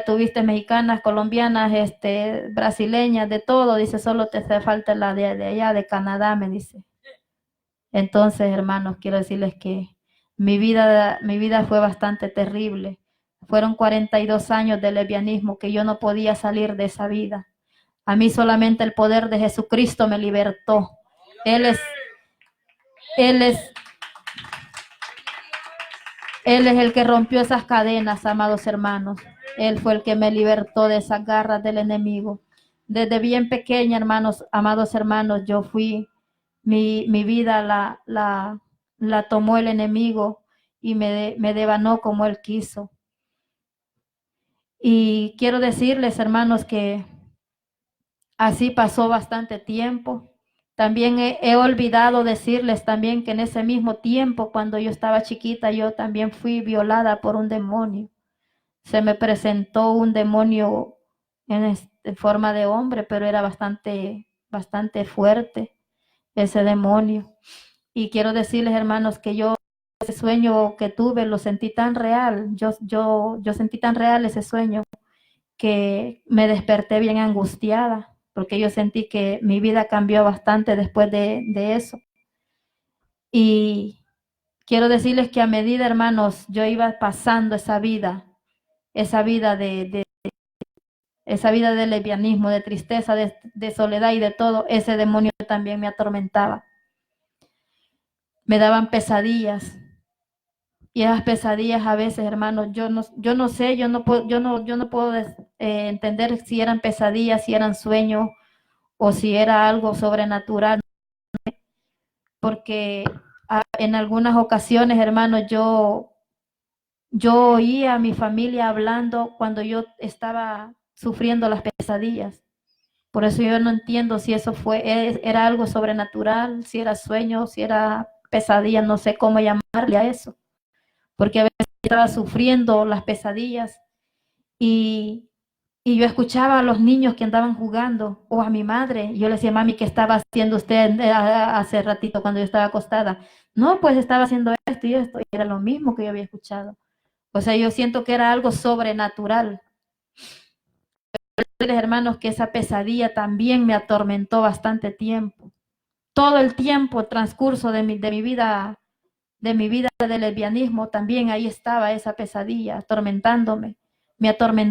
tuviste mexicanas, colombianas, brasileñas, de todo, dice, solo te hace falta la de allá, de Canadá, me dice. Entonces, hermanos, quiero decirles que mi vida fue bastante terrible. Fueron 42 años de lesbianismo que yo no podía salir de esa vida. A mí solamente el poder de Jesucristo me libertó. Él es el que rompió esas cadenas, amados hermanos. Él fue el que me libertó de esas garras del enemigo. Desde bien pequeña, hermanos, amados hermanos, yo fui, mi vida la tomó el enemigo y me devanó como él quiso. Y quiero decirles, hermanos, que así pasó bastante tiempo. También he olvidado decirles también que en ese mismo tiempo, cuando yo estaba chiquita, yo también fui violada por un demonio. Se me presentó un demonio en forma de hombre, pero era bastante fuerte ese demonio. Y quiero decirles, hermanos, que yo ese sueño que tuve lo sentí tan real. Yo sentí tan real ese sueño que me desperté bien angustiada, porque yo sentí que mi vida cambió bastante después de eso. Y quiero decirles que a medida, hermanos, yo iba pasando esa vida de lesbianismo, de tristeza, de soledad y de todo, ese demonio también me atormentaba. Me daban pesadillas. Y esas pesadillas a veces, hermanos, yo no sé, yo no puedo entender si eran pesadillas, si eran sueños, o si era algo sobrenatural, porque en algunas ocasiones, hermanos, yo oía a mi familia hablando cuando yo estaba sufriendo las pesadillas. Por eso yo no entiendo si eso era algo sobrenatural, si era sueño, si era pesadilla, no sé cómo llamarle a eso. Porque a veces estaba sufriendo las pesadillas y yo escuchaba a los niños que andaban jugando o a mi madre. Y yo le decía, mami, ¿qué estaba haciendo usted hace ratito cuando yo estaba acostada? No, pues estaba haciendo esto y esto. Y era lo mismo que yo había escuchado. O sea, yo siento que era algo sobrenatural. Hermanos, que esa pesadilla también me atormentó bastante tiempo. Todo el tiempo, transcurso de mi vida de lesbianismo, también ahí estaba esa pesadilla atormentándome. Me atormentó